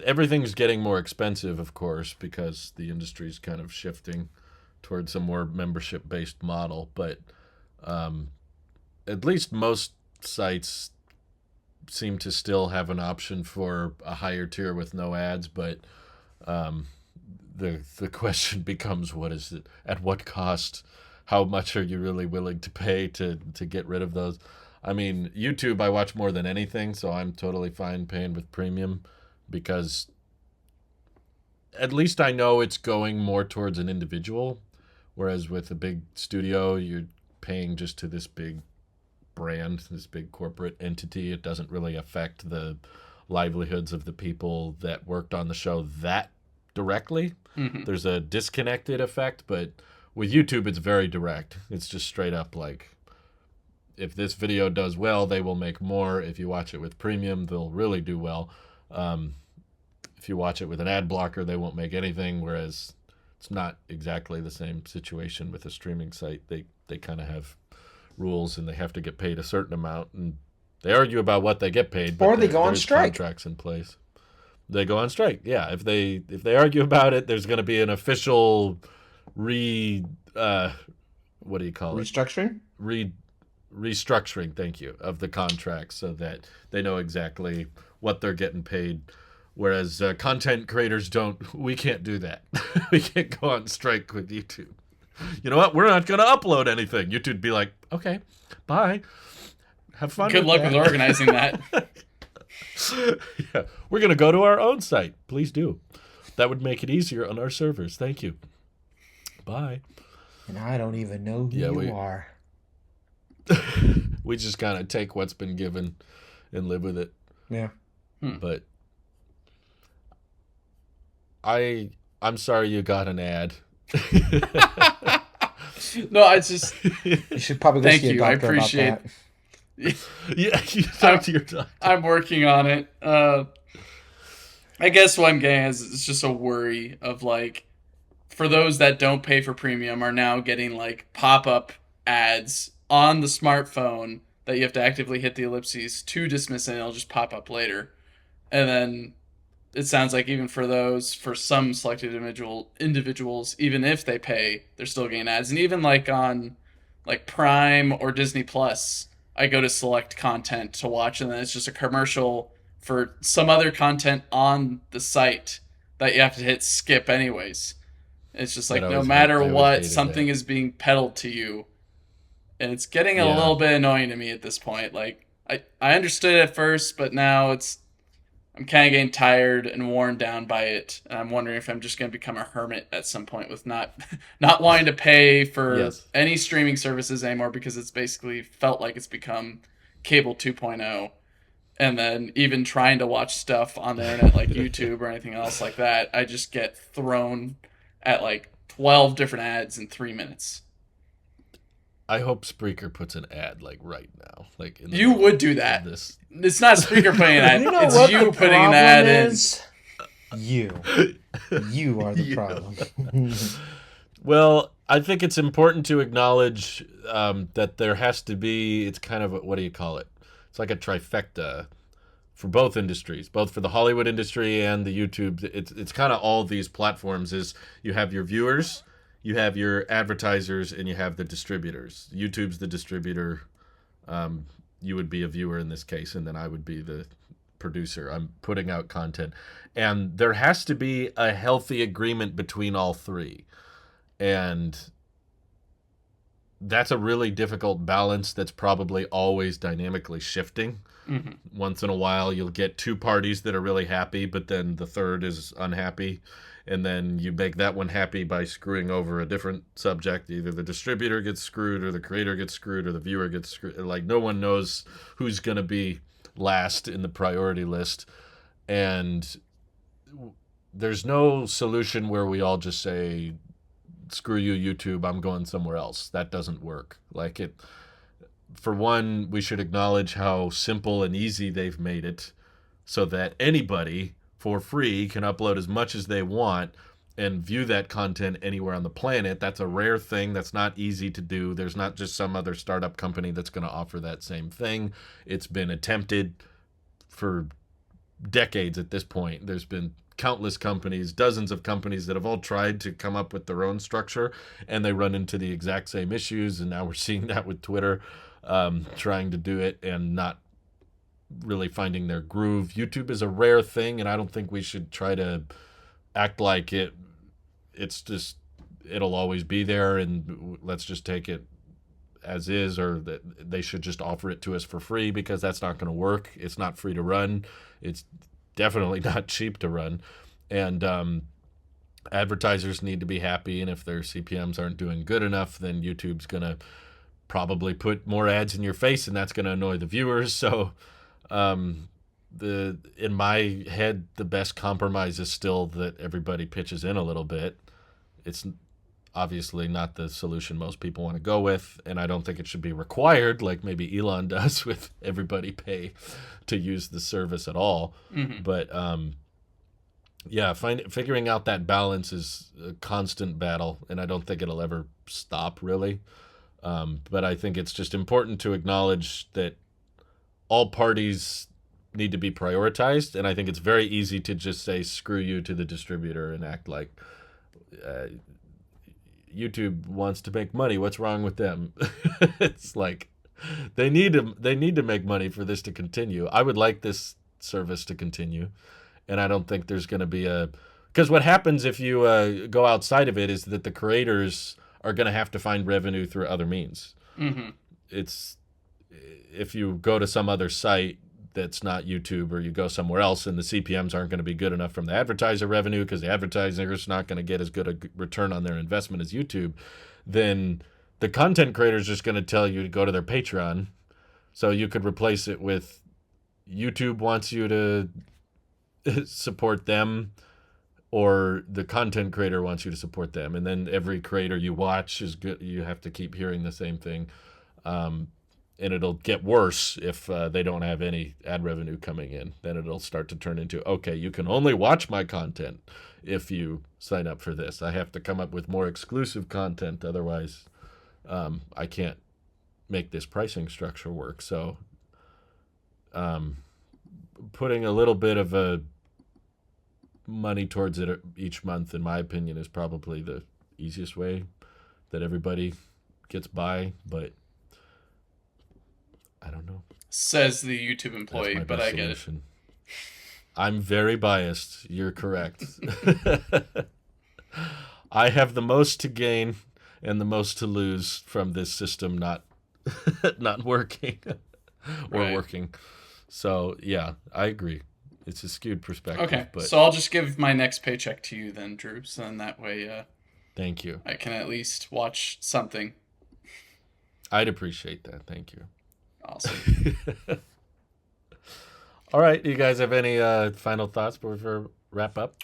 Speaker 1: everything's getting more expensive, of course, because the industry's kind of shifting towards a more membership-based model. But at least most sites seem to still have an option for a higher tier with no ads. But the question becomes, what is it? At what cost? How much are you really willing to pay to get rid of those? I mean, YouTube I watch more than anything, so I'm totally fine paying with premium, because at least I know it's going more towards an individual, whereas with a big studio, you're paying just to this big brand, this big corporate entity. It doesn't really affect the livelihoods of the people that worked on the show that directly. Mm-hmm. There's a disconnected effect, but with YouTube, it's very direct. It's just straight up like, if this video does well, they will make more. If you watch it with premium, they'll really do well. If you watch it with an ad blocker, they won't make anything, whereas it's not exactly the same situation with a streaming site. They kind of have rules, and they have to get paid a certain amount, and they argue about what they get paid. But
Speaker 3: or they go on strike.
Speaker 1: Contracts in place. They go on strike. Yeah, if they argue about it, there's going to be an official what do you call it?
Speaker 3: Restructuring?
Speaker 1: Restructuring, thank you, of the contract, so that they know exactly what they're getting paid. Whereas content creators we can't do that. We can't go on strike with YouTube. You know what? We're not going to upload anything. YouTube'd be like, okay, bye. Have fun.
Speaker 2: Good luck with organizing that.
Speaker 1: Yeah, we're going to go to our own site. Please do. That would make it easier on our servers. Thank you. Bye.
Speaker 3: And I don't even know who you are.
Speaker 1: We just kind of take what's been given and live with it.
Speaker 3: Yeah.
Speaker 1: But I'm sorry you got an ad.
Speaker 2: No, I just...
Speaker 3: You should probably go see a doctor. I appreciate about
Speaker 2: that.
Speaker 1: Yeah, you talk to your doctor.
Speaker 2: I'm working on it. I guess what I'm getting is it's just a worry of, like, for those that don't pay for premium are now getting, like, pop-up ads on the smartphone that you have to actively hit the ellipses to dismiss, and it'll just pop up later. And then it sounds like even for those, for some selected individuals, even if they pay, they're still getting ads. And even like on like Prime or Disney Plus, I go to select content to watch, and then it's just a commercial for some other content on the site that you have to hit skip anyways. It's just like no matter what, something is being peddled to you. And it's getting a little bit annoying to me at this point. Like, I understood it at first, but now I'm kind of getting tired and worn down by it. And I'm wondering if I'm just going to become a hermit at some point with not wanting to pay for any streaming services anymore, because it's basically felt like it's become cable 2.0. And then even trying to watch stuff on the internet like YouTube or anything else like that, I just get thrown at like 12 different ads in 3 minutes.
Speaker 1: I hope Spreaker puts an ad like right now. Like in the
Speaker 2: you would do that.
Speaker 1: This.
Speaker 2: It's not Spreaker putting an ad.
Speaker 3: You know
Speaker 2: it's
Speaker 3: what
Speaker 2: you
Speaker 3: the
Speaker 2: putting an ad
Speaker 3: is?
Speaker 2: in.
Speaker 3: You are the problem.
Speaker 1: Well, I think it's important to acknowledge that there has to be. It's kind of what do you call it? It's like a trifecta for both industries, both for the Hollywood industry and the YouTube. It's kind of all these platforms. Is you have your viewers, you have your advertisers, and you have the distributors. YouTube's the distributor. You would be a viewer in this case, and then I would be the producer. I'm putting out content, and there has to be a healthy agreement between all three, and that's a really difficult balance that's probably always dynamically shifting.
Speaker 2: Mm-hmm.
Speaker 1: Once in a while, you'll get two parties that are really happy, but then the third is unhappy. And then you make that one happy by screwing over a different subject. Either the distributor gets screwed, or the creator gets screwed, or the viewer gets screwed. Like, no one knows who's going to be last in the priority list. And there's no solution where we all just say, screw you, YouTube, I'm going somewhere else. That doesn't work. Like, it, for one, we should acknowledge how simple and easy they've made it so that anybody for free can upload as much as they want and view that content anywhere on the planet. That's a rare thing. That's not easy to do. There's not just some other startup company that's going to offer that same thing. It's been attempted for decades at this point. There's been countless companies, dozens of companies that have all tried to come up with their own structure, and they run into the exact same issues. And now we're seeing that with Twitter trying to do it and not really finding their groove. YouTube is a rare thing, and I don't think we should try to act like it's just it'll always be there and let's just take it as is, or that they should just offer it to us for free, because that's not going to work. It's not free to run. It's definitely not cheap to run. And advertisers need to be happy, and if their CPMs aren't doing good enough, then YouTube's going to probably put more ads in your face, and that's going to annoy the viewers. So in my head, the best compromise is still that everybody pitches in a little bit. It's obviously not the solution most people want to go with, and I don't think it should be required like maybe Elon does with everybody pay to use the service at all.
Speaker 2: Mm-hmm.
Speaker 1: But figuring out that balance is a constant battle, and I don't think it'll ever stop really. But I think it's just important to acknowledge that all parties need to be prioritized, and I think it's very easy to just say screw you to the distributor and act like YouTube wants to make money. What's wrong with them? It's like they need to make money for this to continue. I would like this service to continue, and I don't think there's going to be because what happens if you go outside of it is that the creators are going to have to find revenue through other means.
Speaker 2: Mm-hmm.
Speaker 1: It's if you go to some other site that's not YouTube, or you go somewhere else and the CPMs aren't going to be good enough from the advertiser revenue because the advertiser is not going to get as good a return on their investment as YouTube, then the content creator is just going to tell you to go to their Patreon. So you could replace it with YouTube wants you to support them, or the content creator wants you to support them. And then every creator you watch is good. You have to keep hearing the same thing. And it'll get worse if they don't have any ad revenue coming in. Then it'll start to turn into, okay, you can only watch my content if you sign up for this. I have to come up with more exclusive content. Otherwise, I can't make this pricing structure work. So putting a little bit of money towards it each month, in my opinion, is probably the easiest way that everybody gets by. But I don't know.
Speaker 2: Says the YouTube employee, but I get it.
Speaker 1: I'm very biased. You're correct. I have the most to gain and the most to lose from this system not working or working. So, yeah, I agree. It's a skewed perspective.
Speaker 2: Okay,
Speaker 1: but
Speaker 2: so I'll just give my next paycheck to you then, Drew. So then that way
Speaker 1: thank you.
Speaker 2: I can at least watch something.
Speaker 1: I'd appreciate that. Thank you.
Speaker 2: Awesome.
Speaker 1: All right. Do you guys have any final thoughts before we wrap up?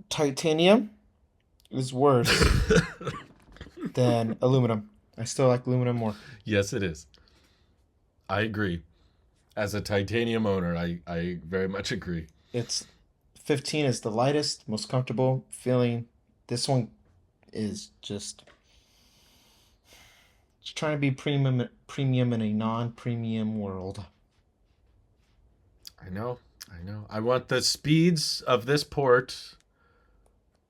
Speaker 3: titanium is worse than aluminum. I still like aluminum more.
Speaker 1: Yes, it is. I agree. As a titanium owner, I very much agree.
Speaker 3: It's 15 is the lightest, most comfortable feeling. This one is just trying to be premium in a non-premium world.
Speaker 1: I know. I want the speeds of this port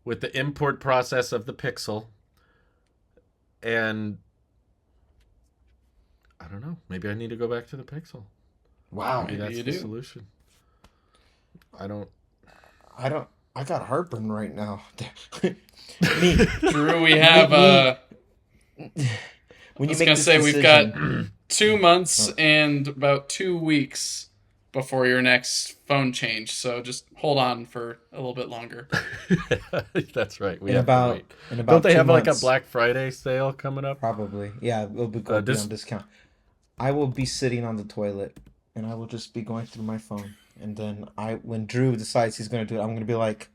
Speaker 1: with the import process of the Pixel. And I don't know. Maybe I need to go back to the Pixel.
Speaker 3: Wow.
Speaker 1: Maybe that's the solution. I got
Speaker 3: heartburn right now.
Speaker 2: Drew, we have
Speaker 3: when you
Speaker 2: make this decision, we've got 2 months and about 2 weeks before your next phone change. So just hold on for a little bit longer.
Speaker 1: That's right.
Speaker 3: We have to wait.
Speaker 1: Don't they have like a Black Friday sale coming up?
Speaker 3: Probably. Yeah, it'll be on discount. I will be sitting on the toilet and I will just be going through my phone. And then when Drew decides he's going to do it, I'm going to be like,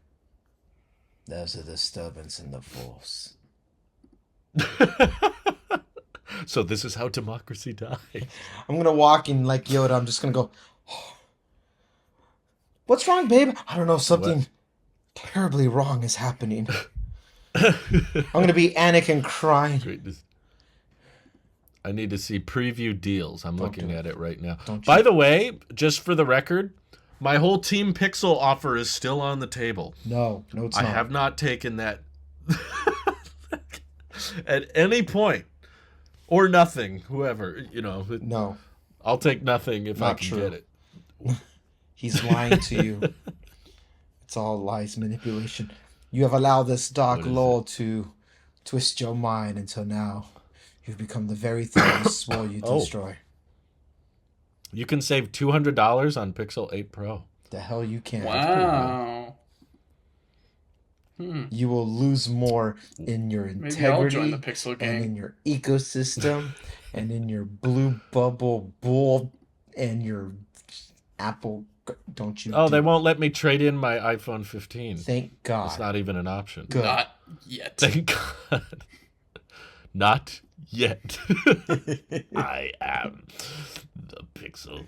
Speaker 3: there's a disturbance in the force.
Speaker 1: So this is how democracy dies.
Speaker 3: I'm going to walk in like Yoda. I'm just going to go, oh, what's wrong, babe? I don't know. Something terribly wrong is happening. I'm going to be Anakin crying.
Speaker 1: I need to see preview deals. I'm looking at it right now. By the way, just for the record, my whole Team Pixel offer is still on the table.
Speaker 3: No, it's not.
Speaker 1: I have not taken that at any point. Or nothing, whoever,
Speaker 3: No.
Speaker 1: I'll take nothing if I can get it.
Speaker 3: He's lying to you. It's all lies, manipulation. You have allowed this dark lord to twist your mind until now. You've become the very thing you swore you'd destroy.
Speaker 1: You can save $200 on Pixel 8 Pro.
Speaker 3: The hell you can.
Speaker 2: Wow.
Speaker 3: You will lose more in your integrity. Maybe I'll join the Pixel game. And in your ecosystem and in your blue bubble bull and your Apple. Don't you?
Speaker 1: They won't let me trade in my iPhone 15.
Speaker 3: Thank God.
Speaker 1: It's not even an option.
Speaker 2: Good. Not yet.
Speaker 1: Thank God. Not yet. I am the Pixel.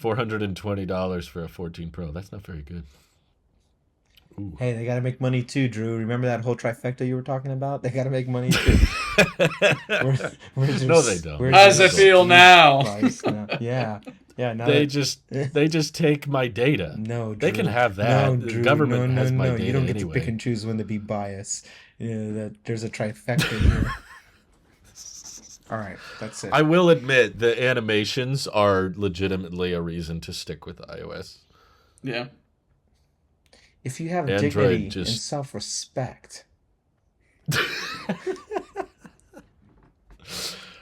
Speaker 1: $420 for a 14 Pro. That's not very good. Ooh.
Speaker 3: Hey, they got to make money too, Drew. Remember that whole trifecta you were talking about? They got to make money too.
Speaker 1: No, they don't.
Speaker 2: As I feel now.
Speaker 3: Yeah. Now
Speaker 1: they just take my data.
Speaker 3: No, Drew.
Speaker 1: They can have that.
Speaker 3: No,
Speaker 1: the
Speaker 3: Drew,
Speaker 1: government has my data.
Speaker 3: You don't get
Speaker 1: anyway.
Speaker 3: to pick and choose when to be biased. That there's a trifecta here. All right, that's it.
Speaker 1: I will admit the animations are legitimately a reason to stick with iOS.
Speaker 2: Yeah.
Speaker 3: If you have dignity and self-respect.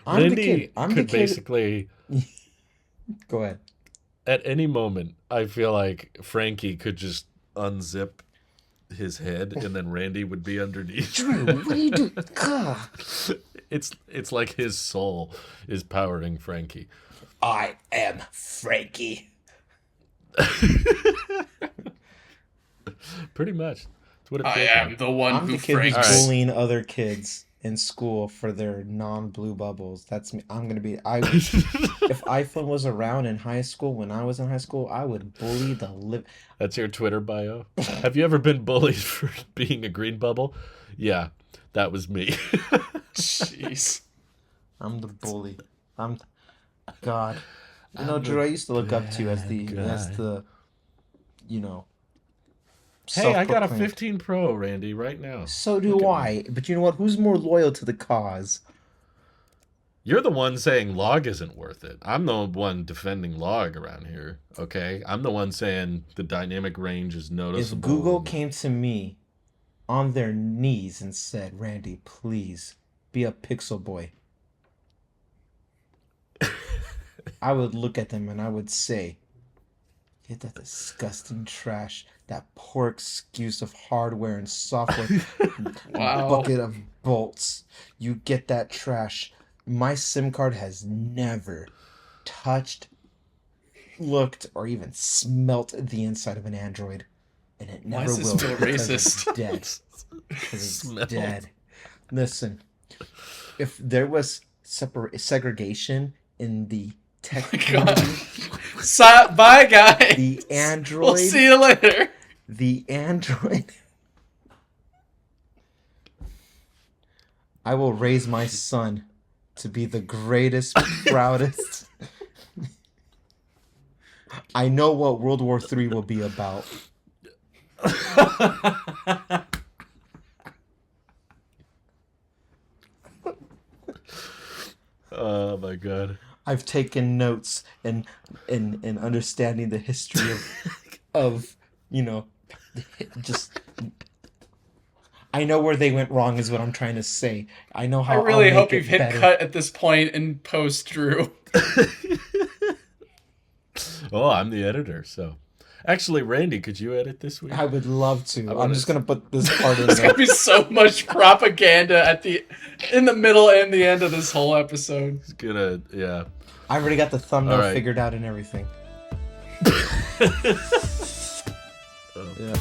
Speaker 1: Randy could basically...
Speaker 3: Go ahead.
Speaker 1: At any moment, I feel like Frankie could just unzip his head and then Randy would be underneath.
Speaker 3: Drew, what are you doing?
Speaker 1: It's like his soul is powering Frankie.
Speaker 3: I am Frankie.
Speaker 1: Pretty much. That's what it
Speaker 2: I am the one
Speaker 3: I'm
Speaker 2: who
Speaker 3: the kid who's bullying other kids in school for their non-blue bubbles. That's me. I'm gonna be. If iPhone was around in high school when I was in high school, I would bully the
Speaker 1: That's your Twitter bio. Have you ever been bullied for being a green bubble? Yeah, that was me.
Speaker 2: Jeez.
Speaker 3: I'm the bully. God. Drew, I used to look up to you as the
Speaker 1: Hey, I got a 15 Pro, Randy, right now.
Speaker 3: So do I. But you know what? Who's more loyal to the cause?
Speaker 1: You're the one saying log isn't worth it. I'm the one defending log around here, okay? I'm the one saying the dynamic range is noticeable.
Speaker 3: If Google came to me on their knees and said, Randy, please be a Pixel boy, I would look at them and I would say, get that disgusting trash, that poor excuse of hardware and software, bucket of bolts. You get that trash. My SIM card has never touched, looked, or even smelt the inside of an Android. and it
Speaker 2: Why
Speaker 3: never
Speaker 2: is this
Speaker 3: will
Speaker 2: feel
Speaker 3: because
Speaker 2: racist?
Speaker 3: it's dead. Because it's
Speaker 1: Smelled.
Speaker 3: dead. Listen, if there was segregation in the tech community,
Speaker 2: Bye, guys.
Speaker 3: the Android,
Speaker 2: We'll see you later.
Speaker 3: the Android, I will raise my son to be the greatest, proudest. I know what World War III will be about.
Speaker 1: Oh my god.
Speaker 3: I've taken notes and understanding the history of just I know where they went wrong is what I'm trying to say. I know how
Speaker 2: I really
Speaker 3: I'll
Speaker 2: hope
Speaker 3: make
Speaker 2: you've
Speaker 3: it
Speaker 2: hit
Speaker 3: better.
Speaker 2: cut at this point in post, Drew.
Speaker 1: Oh, I'm the editor, so. Actually, Randy, could you edit this week?
Speaker 3: I would love to.
Speaker 1: wanna-
Speaker 3: I'm just gonna put this part in
Speaker 2: There's
Speaker 3: there.
Speaker 2: gonna be so much propaganda in the middle and the end of this whole episode.
Speaker 1: It's gonna, yeah.
Speaker 3: I already got the thumbnail
Speaker 1: All right.
Speaker 3: figured out and everything.
Speaker 1: Oh.
Speaker 3: Yeah.